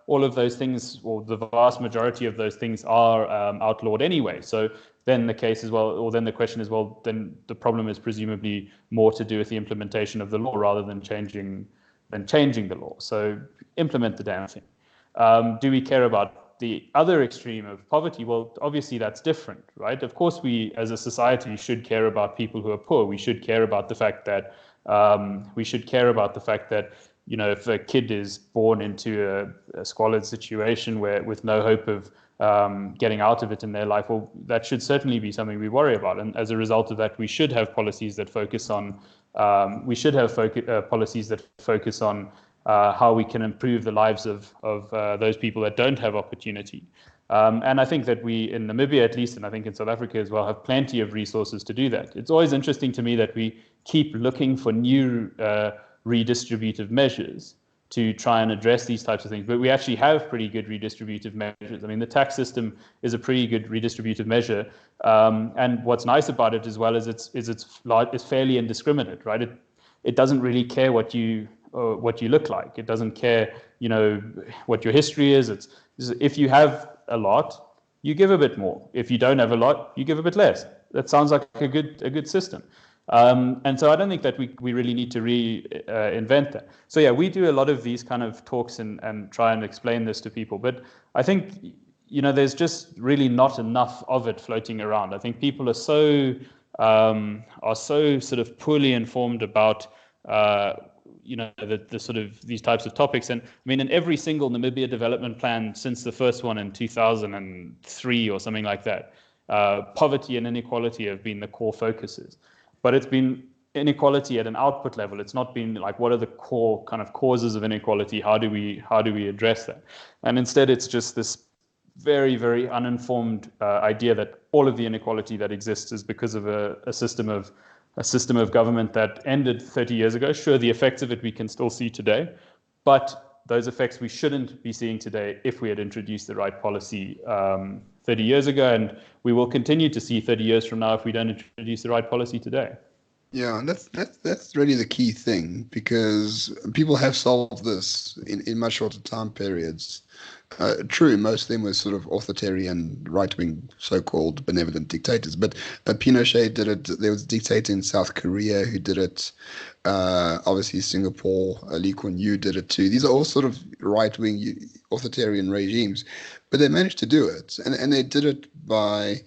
all of those things, or the vast majority of those things, are outlawed anyway. So then the case is, well, or then the question is, well, then the problem is presumably more to do with the implementation of the law rather than changing the law. So implement the damn thing. Do we care about the other extreme of poverty? Well, obviously that's different, right? Of course, we as a society should care about people who are poor. We should care about the fact that if a kid is born into a squalid situation with no hope of getting out of it in their life, well, that should certainly be something we worry about. And as a result of that, we should have policies that focus on how we can improve the lives of those people that don't have opportunity. And I think that we, in Namibia at least, and I think in South Africa as well, have plenty of resources to do that. It's always interesting to me that we keep looking for new redistributive measures to try and address these types of things. But we actually have pretty good redistributive measures. I mean, the tax system is a pretty good redistributive measure. And what's nice about it as well is it's fairly indiscriminate, right? It doesn't really care what you look like. It doesn't care, what your history is. If you have a lot, you give a bit more. If you don't have a lot, you give a bit less. That sounds like a good system. And so I don't think that we really need to reinvent that. So yeah, we do a lot of these kind of talks and try and explain this to people. But I think, there's just really not enough of it floating around. I think people are so sort of poorly informed about the sort of these types of topics. And I mean, in every single Namibia development plan since the first one in 2003 or something like that, poverty and inequality have been the core focuses. But it's been inequality at an output level. It's not been like, what are the core kind of causes of inequality? How do we address that? And instead, it's just this very, very uninformed idea that all of the inequality that exists is because of a system of government that ended 30 years ago. Sure, the effects of it we can still see today, but those effects we shouldn't be seeing today if we had introduced the right policy 30 years ago, and we will continue to see 30 years from now if we don't introduce the right policy today. Yeah, and that's really the key thing, because people have solved this in much shorter time periods. True, most of them were sort of authoritarian, right-wing, so-called benevolent dictators. But Pinochet did it. There was a dictator in South Korea who did it. Obviously, Singapore, Lee Kuan Yew did it too. These are all sort of right-wing authoritarian regimes, but they managed to do it, and they did it by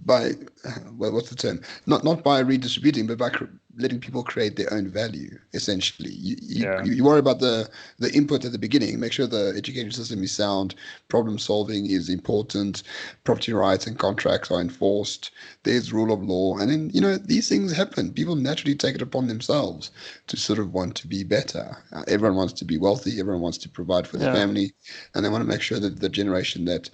what's the term? Not by redistributing, but by letting people create their own value. Essentially, you worry about the input at the beginning. Make sure the education system is sound. Problem solving is important. Property rights and contracts are enforced. There's rule of law, and then these things happen. People naturally take it upon themselves to sort of want to be better. Everyone wants to be wealthy. Everyone wants to provide for their family, and they want to make sure that the generation that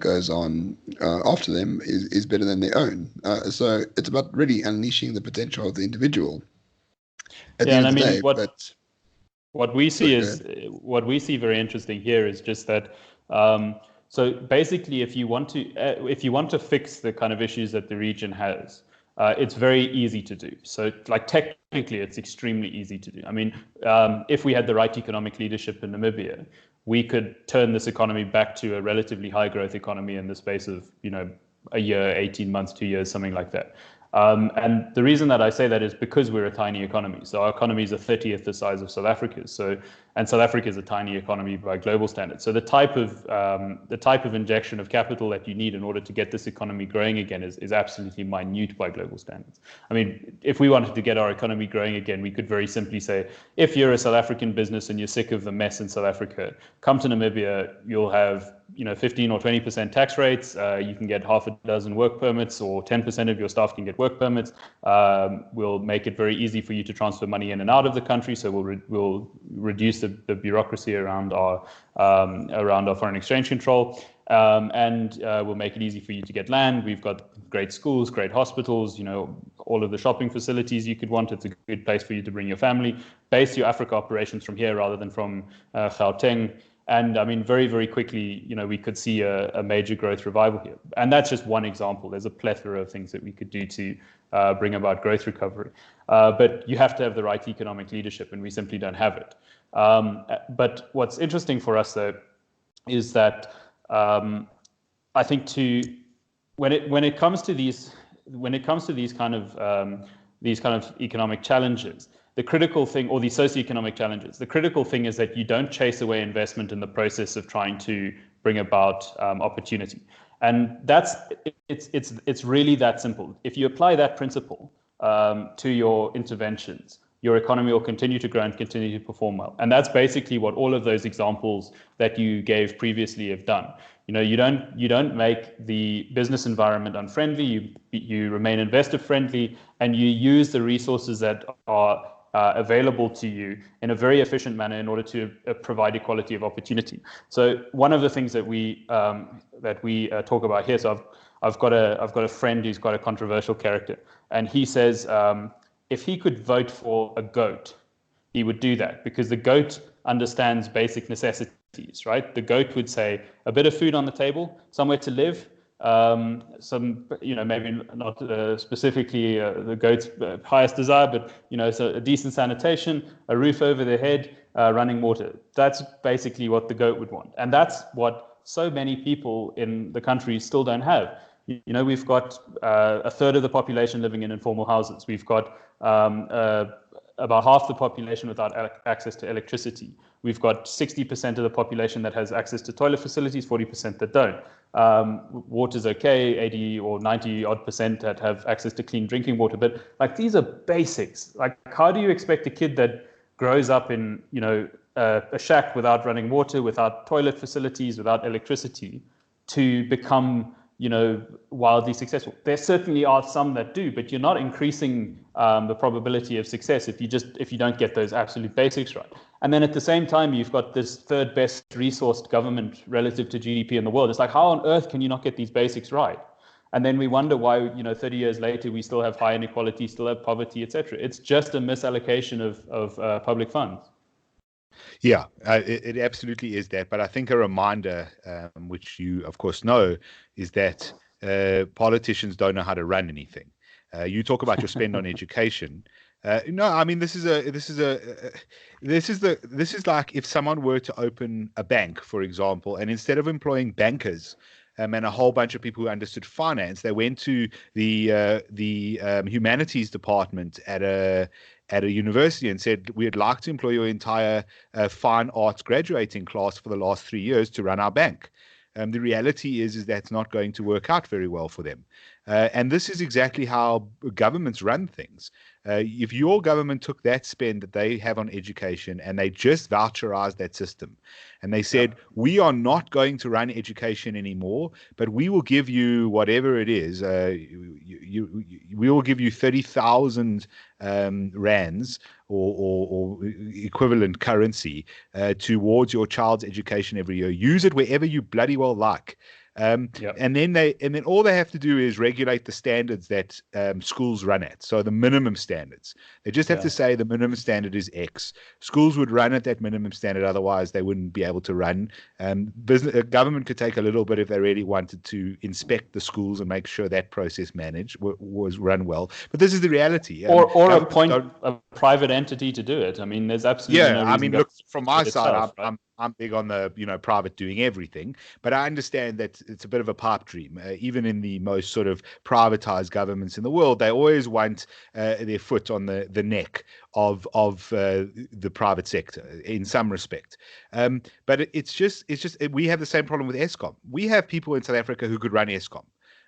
goes on after them is better than their own. So it's about really unleashing the potential of the individual. What we see very interesting here is just that. So basically, if you want to fix the kind of issues that the region has, it's very easy to do. So, like, technically, it's extremely easy to do. I mean, if we had the right economic leadership in Namibia, we could turn this economy back to a relatively high growth economy in the space of, a year, 18 months, 2 years, something like that. And the reason that I say that is because we're a tiny economy. So our economy is a 30th the size of South Africa's. And South Africa is a tiny economy by global standards. So the type of injection of capital that you need in order to get this economy growing again is absolutely minute by global standards. I mean, if we wanted to get our economy growing again, we could very simply say, if you're a South African business and you're sick of the mess in South Africa, come to Namibia. You'll have 15 or 20% tax rates. You can get half a dozen work permits, or 10% of your staff can get work permits. We'll make it very easy for you to transfer money in and out of the country. So we'll reduce the bureaucracy around our foreign exchange control, and we'll make it easy for you to get land. We've got great schools, great hospitals, all of the shopping facilities you could want. It's a good place for you to bring your family. Base your Africa operations from here rather than from Gauteng. And I mean, very, very quickly, we could see a major growth revival here. And that's just one example. There's a plethora of things that we could do to bring about growth recovery. But you have to have the right economic leadership, and we simply don't have it. But what's interesting for us, though, is that I think when it comes to these kind of economic challenges, the critical thing, or the socioeconomic challenges, the critical thing is that you don't chase away investment in the process of trying to bring about opportunity. And it's really that simple. If you apply that principle to your interventions, your economy will continue to grow and continue to perform well. And that's basically what all of those examples that you gave previously have done. You don't make the business environment unfriendly. You remain investor friendly, and you use the resources that are available to you in a very efficient manner in order to provide equality of opportunity. So one of the things that we talk about here. So I've got a friend who's quite a controversial character, and he says if he could vote for a goat, he would do that because the goat understands basic necessities, right? The goat would say a bit of food on the table, somewhere to live, some, maybe not specifically the goat's highest desire, but, so a decent sanitation, a roof over their head, running water. That's basically what the goat would want. And that's what so many people in the country still don't have. We've got a third of the population living in informal houses. We've got about half the population without access to electricity. We've got 60% of the population that has access to toilet facilities, 40% that don't. Water's okay, 80 or 90 odd percent that have access to clean drinking water. But these are basics. How do you expect a kid that grows up in, a shack without running water, without toilet facilities, without electricity, to become wildly successful? There certainly are some that do, but you're not increasing the probability of success if you don't get those absolute basics right. And then at the same time, you've got this third best resourced government relative to GDP in the world. It's how on earth can you not get these basics right? And then we wonder why 30 years later we still have high inequality, still have poverty, etc. It's just a misallocation of public funds. Yeah, it absolutely is that. But I think a reminder, which you, of course, know, is that politicians don't know how to run anything. You talk about your spend on education. No, I mean this is like if someone were to open a bank, for example, and instead of employing bankers and a whole bunch of people who understood finance, they went to the humanities department at a university and said, we'd like to employ your entire fine arts graduating class for the last 3 years to run our bank. The reality is that's not going to work out very well for them. And this is exactly how governments run things. If your government took that spend that they have on education and they just voucherized that system and they said, we are not going to run education anymore, but we will give you whatever it is, we will give you 30,000 rands or equivalent currency towards your child's education every year. Use it wherever you bloody well like. And then all they have to do is regulate the standards that schools run at. So the minimum standards. They just have to say the minimum standard is X. Schools would run at that minimum standard, otherwise they wouldn't be able to run. Government could take a little bit if they really wanted to inspect the schools and make sure that process was run well. But this is the reality. Or appoint a private entity to do it. I mean, there's absolutely no reason. I mean, look, from my side, I'm big on the private doing everything, but I understand that it's a bit of a pipe dream. Even in the most sort of privatized governments in the world, they always want their foot on the neck of the private sector in some respect. But it's just we have the same problem with Eskom. We have people in South Africa who could run Eskom.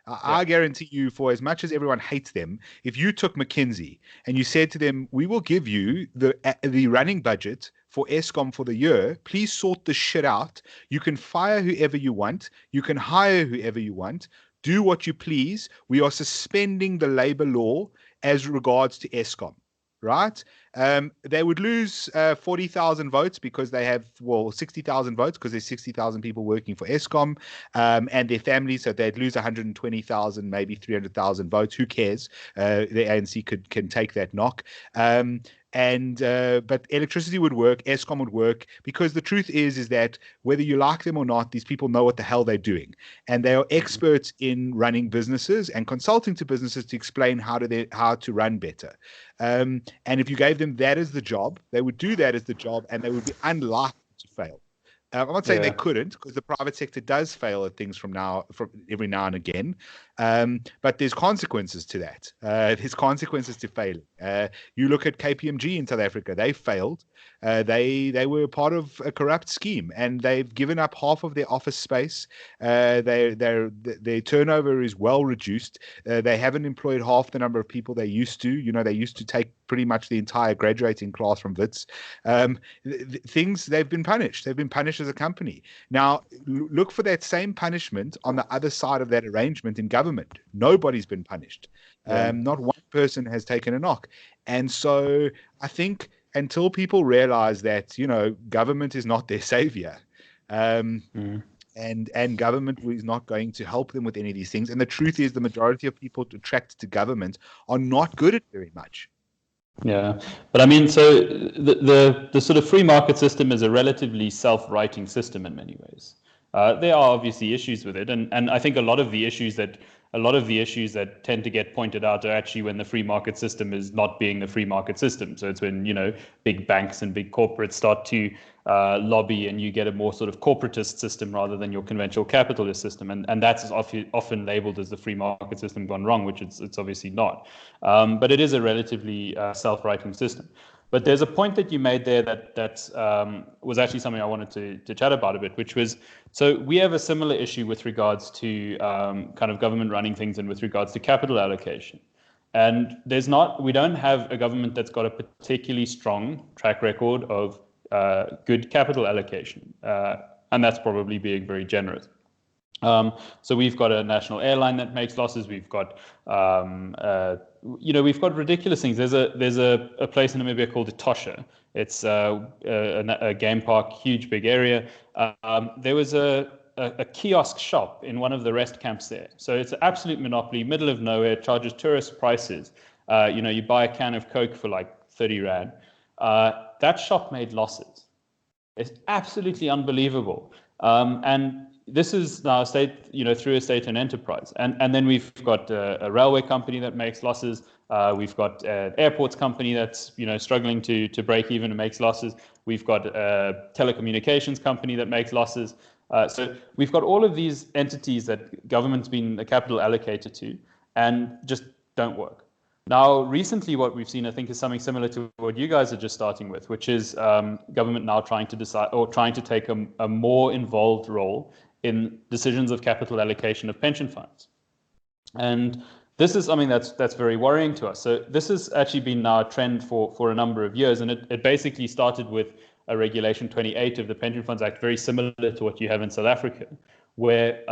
I guarantee you, for as much as everyone hates them, if you took McKinsey and you said to them, we will give you the running budget for Eskom for the year, please sort this shit out. You can fire whoever you want. You can hire whoever you want. Do what you please. We are suspending the labor law as regards to Eskom, right? They would lose 40,000 votes because they have, 60,000 votes because there's 60,000 people working for Eskom and their families. So they'd lose 120,000, maybe 300,000 votes. Who cares? The ANC can take that knock. But electricity would work, Eskom would work, because the truth is that whether you like them or not, these people know what the hell they're doing, and they are experts in running businesses and consulting to businesses to explain how to run better. And if you gave them that as the job, they would do that as the job, and they would be unlikely to fail. I'm not saying they couldn't, because the private sector does fail at things from every now and again. But there's consequences to that. There's consequences to failing. You look at KPMG in South Africa; they failed. They were part of a corrupt scheme, and they've given up half of their office space. Their turnover is well reduced. They haven't employed half the number of people they used to. They used to take pretty much the entire graduating class from Wits. They've been punished. They've been punished as a company. Now, look for that same punishment on the other side of that arrangement in government. Nobody's been punished. Not one person has taken a knock. And so I think until people realize that, government is not their savior, and government is not going to help them with any of these things. And the truth is the majority of people attracted to government are not good at very much. Yeah, but I mean, so the sort of free market system is a relatively self-righting system in many ways. There are obviously issues with it, and I think a lot of the issues that tend to get pointed out are actually when the free market system is not being the free market system. So it's when big banks and big corporates start to lobby, and you get a more sort of corporatist system rather than your conventional capitalist system, and that's often labeled as the free market system gone wrong, which it's obviously not. But it is a relatively self-righting system. But there's a point that you made there that was actually something I wanted to chat about a bit, which was, so we have a similar issue with regards to kind of government running things and with regards to capital allocation. And we don't have a government that's got a particularly strong track record of good capital allocation. And that's probably being very generous. So we've got a national airline that makes losses. We've got, we've got ridiculous things. There's a place in Namibia called Etosha. It's a game park, huge big area. There was a kiosk shop in one of the rest camps there. So it's an absolute monopoly, middle of nowhere, charges tourist prices. You buy a can of Coke for like 30 Rand. That shop made losses. It's absolutely unbelievable. And this is now through a state and enterprise. And then we've got a railway company that makes losses. We've got an airports company that's, struggling to break even and makes losses. We've got a telecommunications company that makes losses. So we've got all of these entities that government's been a capital allocator to and just don't work. Now, recently, what we've seen, I think, is something similar to what you guys are just starting with, which is government now trying to decide or trying to take a more involved role in decisions of capital allocation of pension funds. And this is something that's very worrying to us. So this has actually been now a trend for a number of years, and it basically started with a Regulation 28 of the Pension Funds Act, very similar to what you have in South Africa, where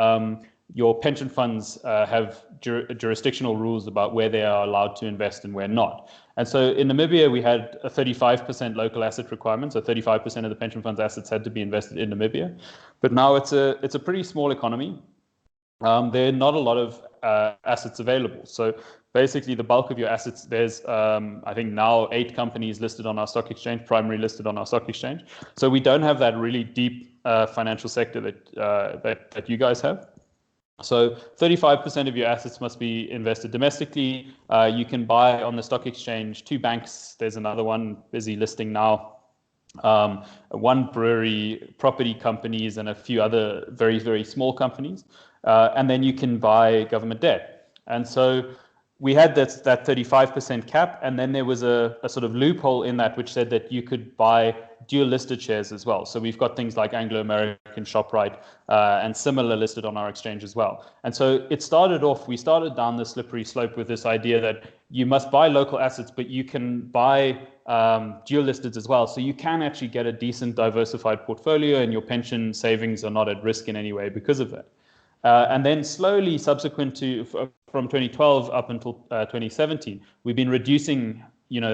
your pension funds have jurisdictional rules about where they are allowed to invest and where not. And so in Namibia, we had a 35% local asset requirement, so 35% of the pension funds assets had to be invested in Namibia. But now it's a pretty small economy. There are not a lot of assets available. So basically the bulk of your assets, there's I think now 8 companies listed on our stock exchange, primary listed on our stock exchange. So we don't have that really deep financial sector that you guys have. So 35% of your assets must be invested domestically. You can buy on the stock exchange 2 banks. There's another one busy listing now. 1 brewery, property companies, and a few other very, very small companies. And then you can buy government debt. And so we had that 35% cap, and then there was a sort of loophole in that which said that you could buy dual listed shares as well. So we've got things like Anglo American, ShopRite, and similar listed on our exchange as well. And so we started down the slippery slope with this idea that you must buy local assets, but you can buy dual listed as well. So you can actually get a decent diversified portfolio, and your pension savings are not at risk in any way because of that. And then slowly, subsequent to from 2012 up until 2017, we've been reducing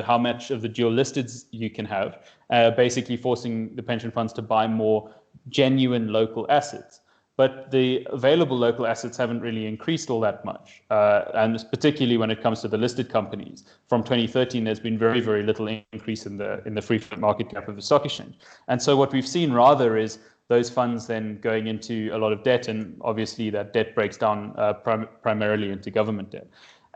how much of the dual listeds you can have, basically forcing the pension funds to buy more genuine local assets. But the available local assets haven't really increased all that much. And particularly when it comes to the listed companies. From 2013, there's been very, very little increase in the free float market cap of the stock exchange. And so what we've seen rather is those funds then going into a lot of debt, and obviously that debt breaks down primarily into government debt.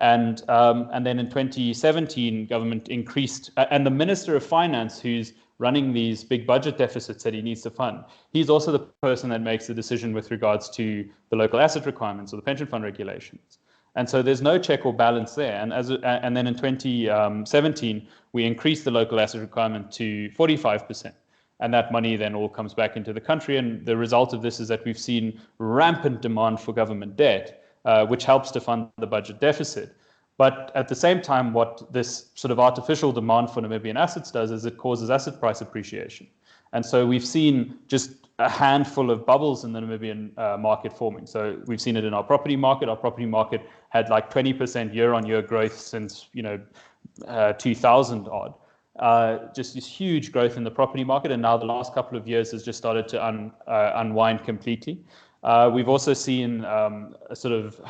And then in 2017, government increased, and the Minister of Finance, who's running these big budget deficits that he needs to fund, he's also the person that makes the decision with regards to the local asset requirements or the pension fund regulations. And so there's no check or balance there. And then in 2017, we increased the local asset requirement to 45%. And that money then all comes back into the country. And the result of this is that we've seen rampant demand for government debt, which helps to fund the budget deficit. But at the same time, what this sort of artificial demand for Namibian assets does is it causes asset price appreciation. And so we've seen just a handful of bubbles in the Namibian market forming. So we've seen it in our property market. Our property market had like 20% year-on-year growth since 2000 odd. Just this huge growth in the property market, and now the last couple of years has just started to unwind completely. We've also seen a sort of,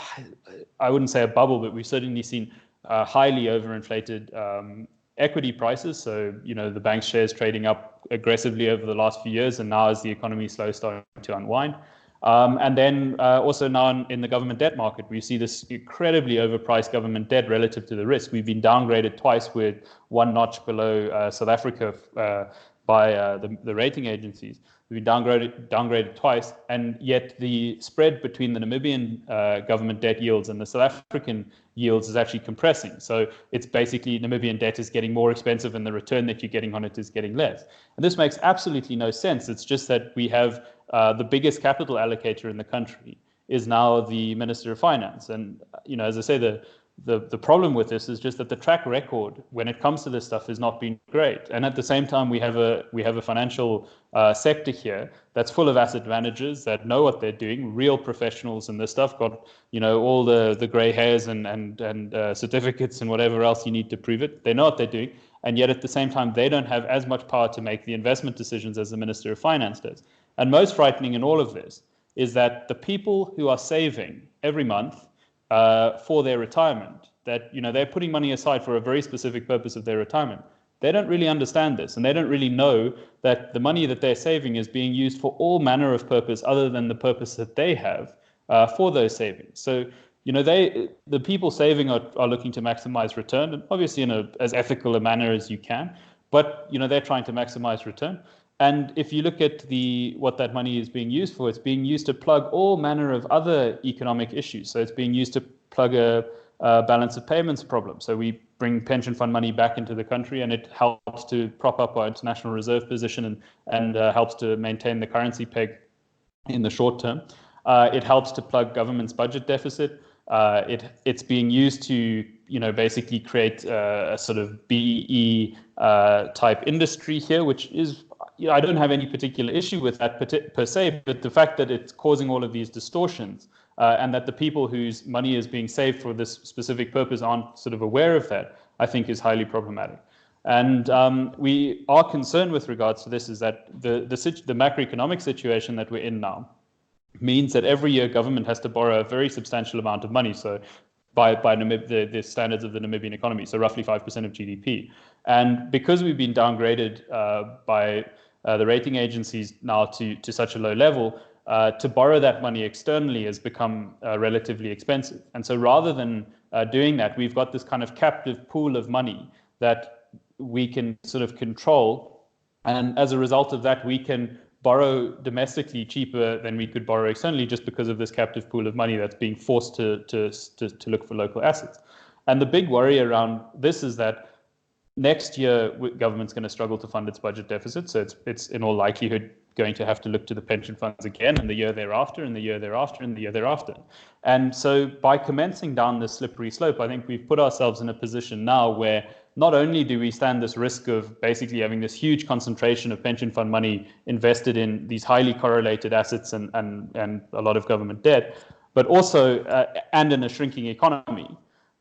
I wouldn't say a bubble, but we've certainly seen highly overinflated equity prices. So, the bank shares trading up aggressively over the last few years, and now as the economy is slowly starting to unwind. And then also now in the government debt market, we see this incredibly overpriced government debt relative to the risk. We've been downgraded twice, with one notch below South Africa by the rating agencies. We've been downgraded twice, and yet the spread between the Namibian government debt yields and the South African yields is actually compressing. So it's basically Namibian debt is getting more expensive, and the return that you're getting on it is getting less. And this makes absolutely no sense. It's just that we have the biggest capital allocator in the country is now the Minister of Finance. And, as I say, the problem with this is just that the track record when it comes to this stuff has not been great. And at the same time, we have a financial sector here that's full of asset managers that know what they're doing, real professionals in this stuff, got all the grey hairs and certificates and whatever else you need to prove it. They know what they're doing, and yet at the same time, they don't have as much power to make the investment decisions as the Minister of Finance does. And most frightening in all of this is that the people who are saving every month for their retirement, that they're putting money aside for a very specific purpose of their retirement, they don't really understand this, and they don't really know that the money that they're saving is being used for all manner of purpose other than the purpose that they have for those savings. So the people saving are looking to maximize return, and obviously in as ethical a manner as you can, but they're trying to maximize return. And if you look at what that money is being used for, it's being used to plug all manner of other economic issues. So it's being used to plug a balance of payments problem. So we bring pension fund money back into the country, and it helps to prop up our international reserve position and helps to maintain the currency peg in the short term. It helps to plug government's budget deficit. It's being used to basically create a sort of BEE type industry here, which is, I don't have any particular issue with that per se, but the fact that it's causing all of these distortions and that the people whose money is being saved for this specific purpose aren't sort of aware of that, I think is highly problematic. And we are concerned with regards to this is that the macroeconomic situation that we're in now means that every year government has to borrow a very substantial amount of money. So by the standards of the Namibian economy, so roughly 5% of GDP. And because we've been downgraded by the rating agencies now to such a low level, to borrow that money externally has become relatively expensive. And so rather than doing that, we've got this kind of captive pool of money that we can sort of control. And as a result of that, we can borrow domestically cheaper than we could borrow externally, just because of this captive pool of money that's being forced to look for local assets. And the big worry around this is that next year government's going to struggle to fund its budget deficit, so it's in all likelihood going to have to look to the pension funds again, and the year thereafter, and the year thereafter, and the year thereafter. And so by commencing down this slippery slope, I think we've put ourselves in a position now where not only do we stand this risk of basically having this huge concentration of pension fund money invested in these highly correlated assets and a lot of government debt, but also and in a shrinking economy,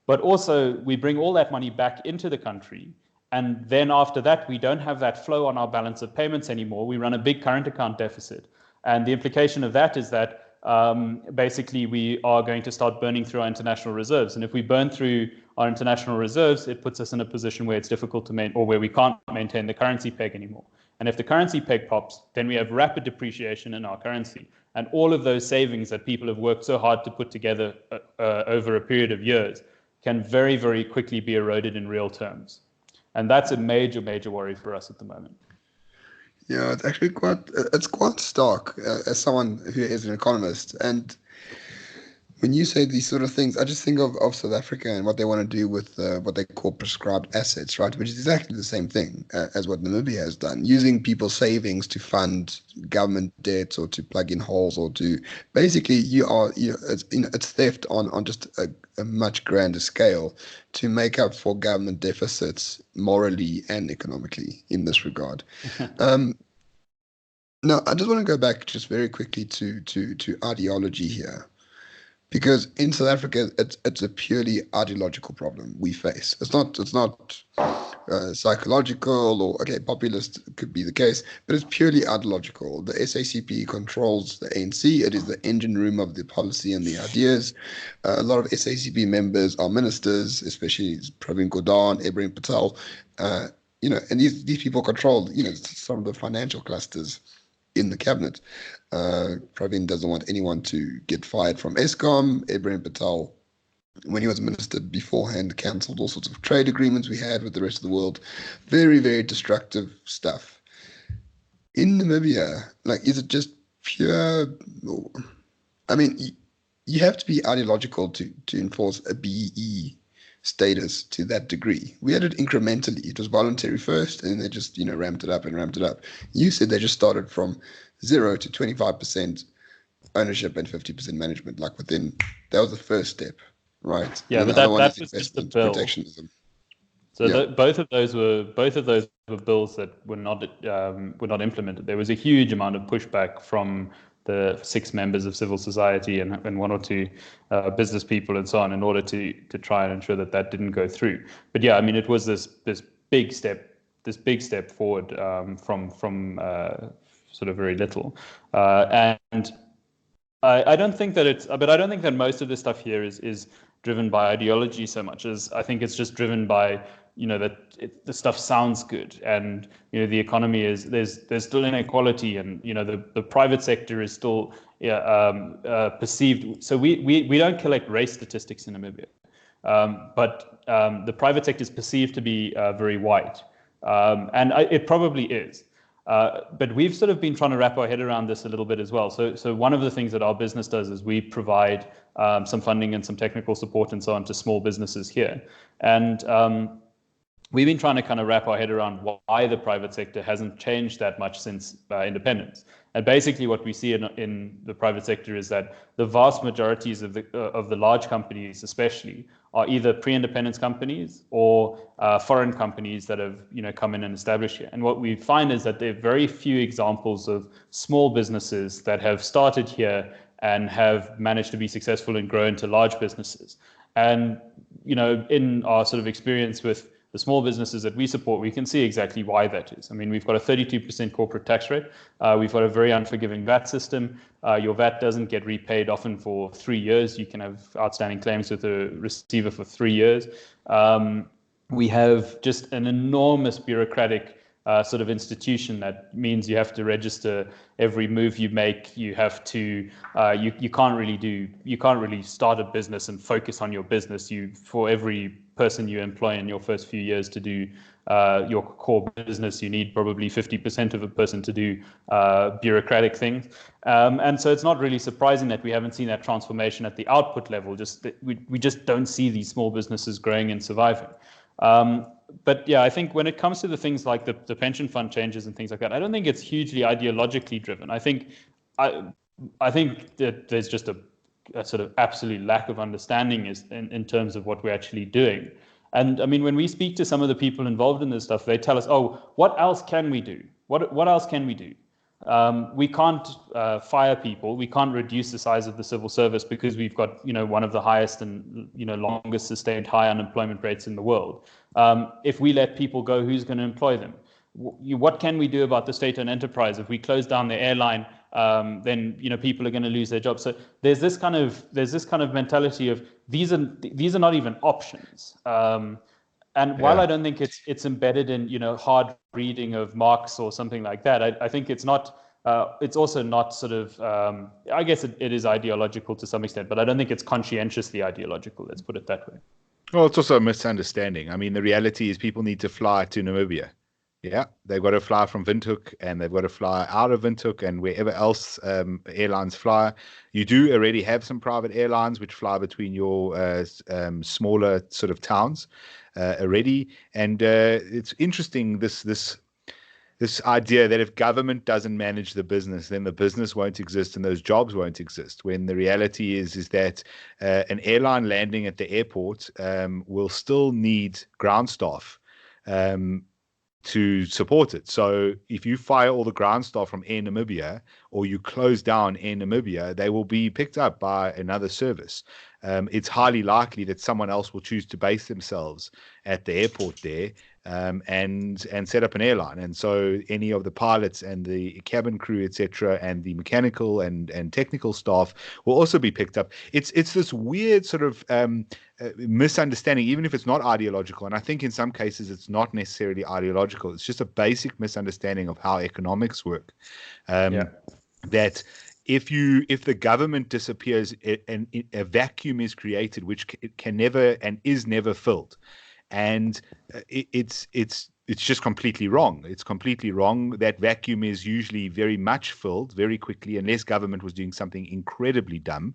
but also we bring all that money back into the country. And then after that, we don't have that flow on our balance of payments anymore. We run a big current account deficit. And the implication of that is that basically we are going to start burning through our international reserves. And if we burn through our international reserves, it puts us in a position where it's difficult to maintain, or where we can't maintain the currency peg anymore. And if the currency peg pops, then we have rapid depreciation in our currency. And all of those savings that people have worked so hard to put together over a period of years can very, very quickly be eroded in real terms. And that's a major, major worry for us at the moment. Yeah, it's actually quite stark as someone who is an economist. And when you say these sort of things, I just think of South Africa and what they want to do with what they call prescribed assets, right? Which is exactly the same thing as what Namibia has done, using people's savings to fund government debts or to plug in holes or to basically it's theft on just a much grander scale to make up for government deficits morally and economically in this regard. Now, I just want to go back just very quickly to ideology here. Because in South Africa, it's a purely ideological problem we face. It's not psychological or, okay, populist could be the case, but it's purely ideological. The SACP controls the ANC. It is the engine room of the policy and the ideas. A lot of SACP members are ministers, especially Pravin Gordhan, Ibrahim Patel. And these people control, some of the financial clusters in the cabinet. Pravin doesn't want anyone to get fired from Eskom. Ibrahim Patel, when he was a minister beforehand, cancelled all sorts of trade agreements we had with the rest of the world. Very, very destructive stuff. In Namibia, is it just pure? I mean, you have to be ideological to enforce a BEE status to that degree. We had it incrementally. It was voluntary first, and they just ramped it up and ramped it up. You said they just started from 0 to 25% ownership and 50% management. That was the first step, right? Yeah, but that was just the bill. Protectionism. So yeah. Both of those were bills that were not implemented. There was a huge amount of pushback from the 6 members of civil society and 1 or 2 business people and so on in order to try and ensure that didn't go through. But yeah, I mean, it was this big step forward from sort of very little. And I don't think that most of this stuff here is driven by ideology so much as I think it's just driven by the stuff sounds good, and the economy there's still inequality, and the private sector is still perceived. So we don't collect race statistics in Namibia, but the private sector is perceived to be very white, and it probably is. But we've sort of been trying to wrap our head around this a little bit as well. So one of the things that our business does is we provide some funding and some technical support and so on to small businesses here, and we've been trying to kind of wrap our head around why the private sector hasn't changed that much since independence. And basically what we see in the private sector is that the vast majorities of the large companies especially are either pre-independence companies or foreign companies that have come in and established here. And what we find is that there are very few examples of small businesses that have started here and have managed to be successful and grow into large businesses. And in our sort of experience with the small businesses that we support, we can see exactly why that is. I mean, we've got a 32% corporate tax rate. We've got a very unforgiving VAT system. Your VAT doesn't get repaid often for 3 years. You can have outstanding claims with a receiver for 3 years. We have just an enormous bureaucratic sort of institution that means you have to register every move you make. You have to you can't really start a business and focus on your business. For every person you employ in your first few years to do your core business, you need probably 50% of a person to do bureaucratic things. And so it's not really surprising that we haven't seen that transformation at the output level. We just don't see these small businesses growing and surviving. But yeah, I think when it comes to the things like the pension fund changes and things like that, I don't think it's hugely ideologically driven. I think that there's just a sort of absolute lack of understanding in terms of what we're actually doing. And I mean, when we speak to some of the people involved in this stuff, they tell us, "Oh, what else can we do? What else can we do?" We can't fire people. We can't reduce the size of the civil service because we've got, one of the highest and, longest sustained high unemployment rates in the world. If we let people go, who's going to employ them? What can we do about the state-owned enterprise? If we close down the airline, then people are going to lose their jobs. So there's this kind of mentality of these are not even options. And while I don't think it's embedded in hard reading of Marx or something like that, I think it's not. It's also not sort of. I guess it is ideological to some extent, but I don't think it's conscientiously ideological. Let's put it that way. Well, it's also a misunderstanding. I mean, the reality is people need to fly to Namibia. Yeah, they've got to fly from Windhoek and they've got to fly out of Windhoek and wherever else airlines fly. You do already have some private airlines which fly between your smaller sort of towns already. And it's interesting, this idea that if government doesn't manage the business, then the business won't exist and those jobs won't exist. When the reality is that an airline landing at the airport will still need ground staff to support it. So if you fire all the ground staff from Air Namibia or you close down Air Namibia, they will be picked up by another service. It's highly likely that someone else will choose to base themselves at the airport there and set up an airline. And so any of the pilots and the cabin crew, etc., and the mechanical and technical staff will also be picked up. It's this weird sort of misunderstanding, even if it's not ideological. And I think in some cases it's not necessarily ideological. It's just a basic misunderstanding of how economics work. That if the government disappears, a vacuum is created which can never and is never filled. And it's just completely wrong. It's completely wrong. That vacuum is usually very much filled very quickly, unless government was doing something incredibly dumb.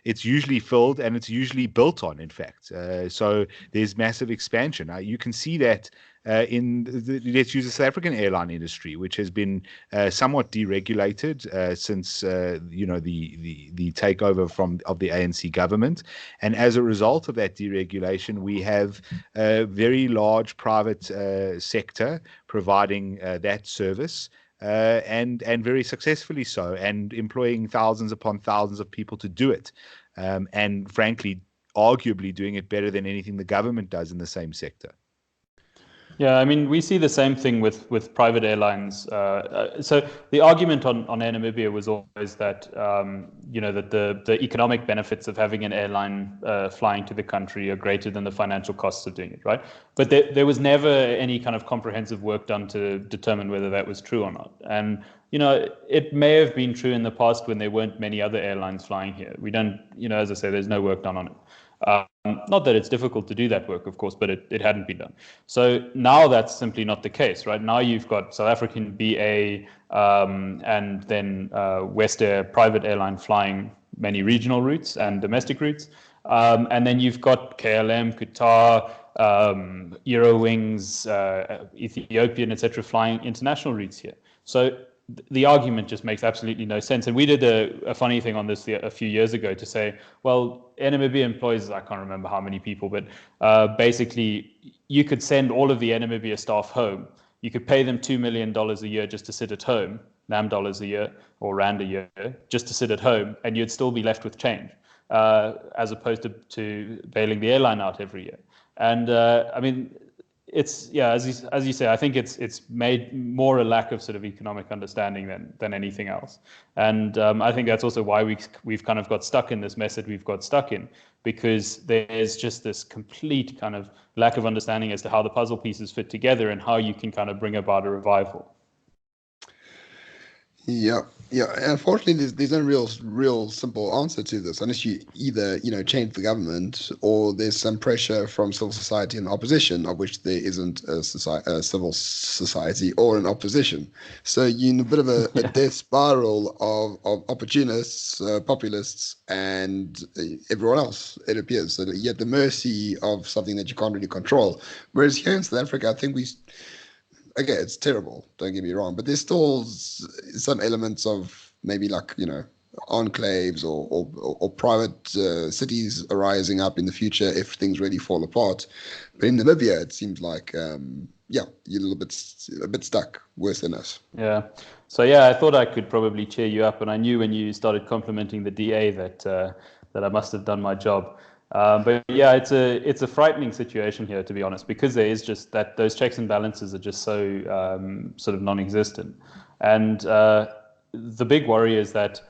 It's usually filled and it's usually built on, in fact. So there's massive expansion. You can see that let's use the South African airline industry, which has been somewhat deregulated since the takeover of the ANC government, and as a result of that deregulation, we have a very large private sector providing that service. And very successfully so, and employing thousands upon thousands of people to do it, and frankly, arguably doing it better than anything the government does in the same sector. Yeah, I mean, we see the same thing with private airlines. So the argument on Air Namibia was always that that the economic benefits of having an airline flying to the country are greater than the financial costs of doing it, right? But there was never any kind of comprehensive work done to determine whether that was true or not. And it may have been true in the past when there weren't many other airlines flying here. We don't, as I say, there's no work done on it. Not that it's difficult to do that work, of course, but it hadn't been done. So now that's simply not the case, right? Now you've got South African BA and then West Air private airline flying many regional routes and domestic routes. And then you've got KLM, Qatar, Eurowings, Ethiopian, etc., flying international routes here. So the argument just makes absolutely no sense. And we did a funny thing on this a few years ago to say, well, Air Namibia employs, I can't remember how many people, but basically you could send all of the Air Namibia staff home. You could pay them $2 million a year just to sit at home, NAM dollars a year or Rand a year, just to sit at home, and you'd still be left with change, as opposed to bailing the airline out every year. And I mean, it's, yeah, as you say, I think it's made more a lack of sort of economic understanding than anything else. And I think that's also why we've kind of got stuck in this mess that we've got stuck in, because there's just this complete kind of lack of understanding as to how the puzzle pieces fit together and how you can kind of bring about a revival. Yeah. Unfortunately, there's no real simple answer to this, unless you either change the government or there's some pressure from civil society and opposition, of which there isn't a civil society or an opposition. So you're in a bit of a death spiral of opportunists, populists, and everyone else, it appears. So you're at the mercy of something that you can't really control. Whereas here in South Africa, I think it's terrible, don't get me wrong, but there's still some elements of maybe enclaves or private cities arising up in the future if things really fall apart. But in Namibia, it seems like you're a bit stuck, worse than us. Yeah. So yeah, I thought I could probably cheer you up, and I knew when you started complimenting the DA that I must have done my job. But yeah, it's a frightening situation here, to be honest, because there is just that those checks and balances are just so sort of non-existent, and the big worry is that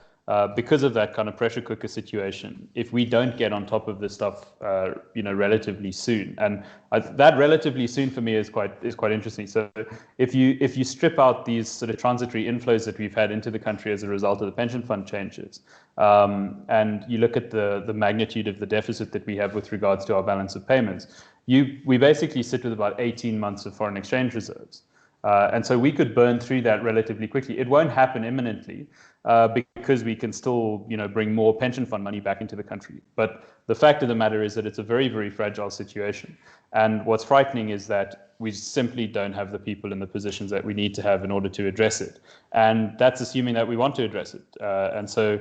because of that kind of pressure cooker situation, if we don't get on top of this stuff, relatively soon, and that relatively soon for me is quite interesting. So if you strip out these sort of transitory inflows that we've had into the country as a result of the pension fund changes, and you look at the magnitude of the deficit that we have with regards to our balance of payments, we basically sit with about 18 months of foreign exchange reserves. And so we could burn through that relatively quickly. It won't happen imminently because we can still, bring more pension fund money back into the country. But the fact of the matter is that it's a very, very fragile situation. And what's frightening is that we simply don't have the people in the positions that we need to have in order to address it. And that's assuming that we want to address it. And so,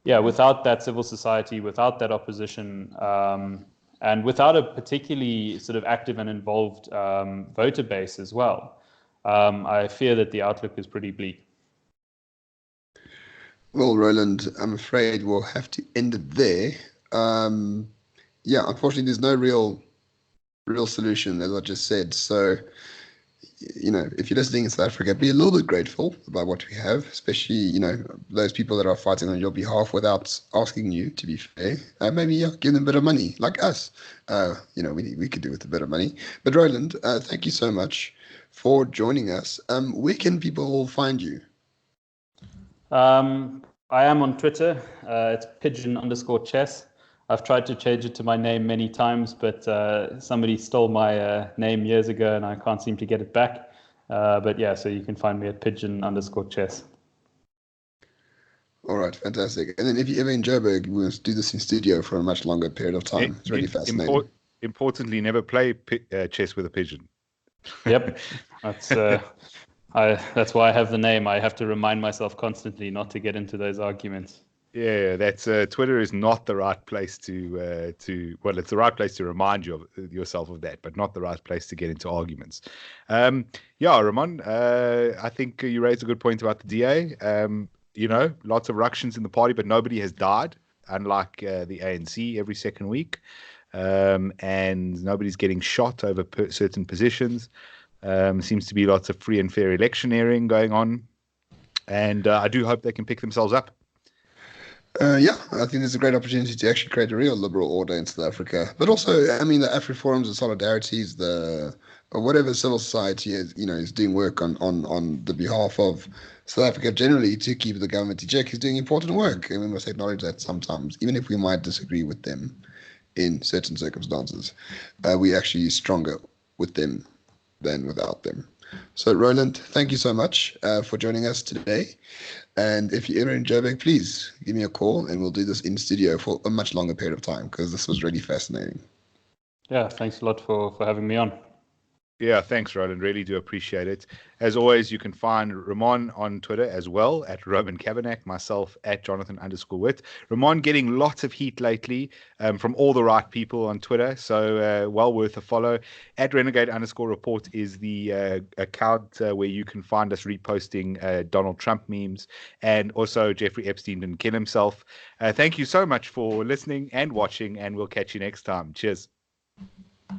yeah, without that civil society, without that opposition, and without a particularly sort of active and involved voter base as well, I fear that the outlook is pretty bleak. Well, Roland, I'm afraid we'll have to end it there. Unfortunately, there's no real solution, as I just said. So, if you're listening in South Africa, be a little bit grateful about what we have, especially, those people that are fighting on your behalf without asking you, to be fair. Maybe give them a bit of money, like us. We could do with a bit of money. But Roland, thank you so much for joining us. Where can people find you? I am on Twitter. It's pigeon_chess. I've tried to change it to my name many times, but somebody stole my name years ago and I can't seem to get it back. But yeah, so you can find me at pigeon_chess. All right, fantastic. And then if you're ever in Joburg, we'll do this in studio for a much longer period of time. It's really fascinating. Importantly, never play chess with a pigeon. Yep, that's why I have the name. I have to remind myself constantly not to get into those arguments. Yeah, that's Twitter is not the right place to it's the right place to remind yourself of that, but not the right place to get into arguments. Ramon, I think you raised a good point about the DA. Lots of ructions in the party, but nobody has died, unlike the ANC every second week. And nobody's getting shot over certain positions. Seems to be lots of free and fair electioneering going on. And I do hope they can pick themselves up. I think there's a great opportunity to actually create a real liberal order in South Africa. But also, the AfriForums, the Solidarities, whatever civil society is doing work on the behalf of South Africa generally to keep the government in check is doing important work. And we must acknowledge that sometimes, even if we might disagree with them in certain circumstances, we're actually stronger with them than without them. So, Rowland, thank you so much for joining us today. And if you're ever in Joburg, please give me a call and we'll do this in studio for a much longer period of time because this was really fascinating. Yeah, thanks a lot for having me on. Yeah, thanks, Roland. Really do appreciate it. As always, you can find Ramon on Twitter as well at Roman Kavanagh, myself at Jonathan_Witt. Ramon getting lots of heat lately from all the right people on Twitter, so well worth a follow. At Renegade_report is the account where you can find us reposting Donald Trump memes, and also Jeffrey Epstein didn't kill himself. Thank you so much for listening and watching, and we'll catch you next time. Cheers.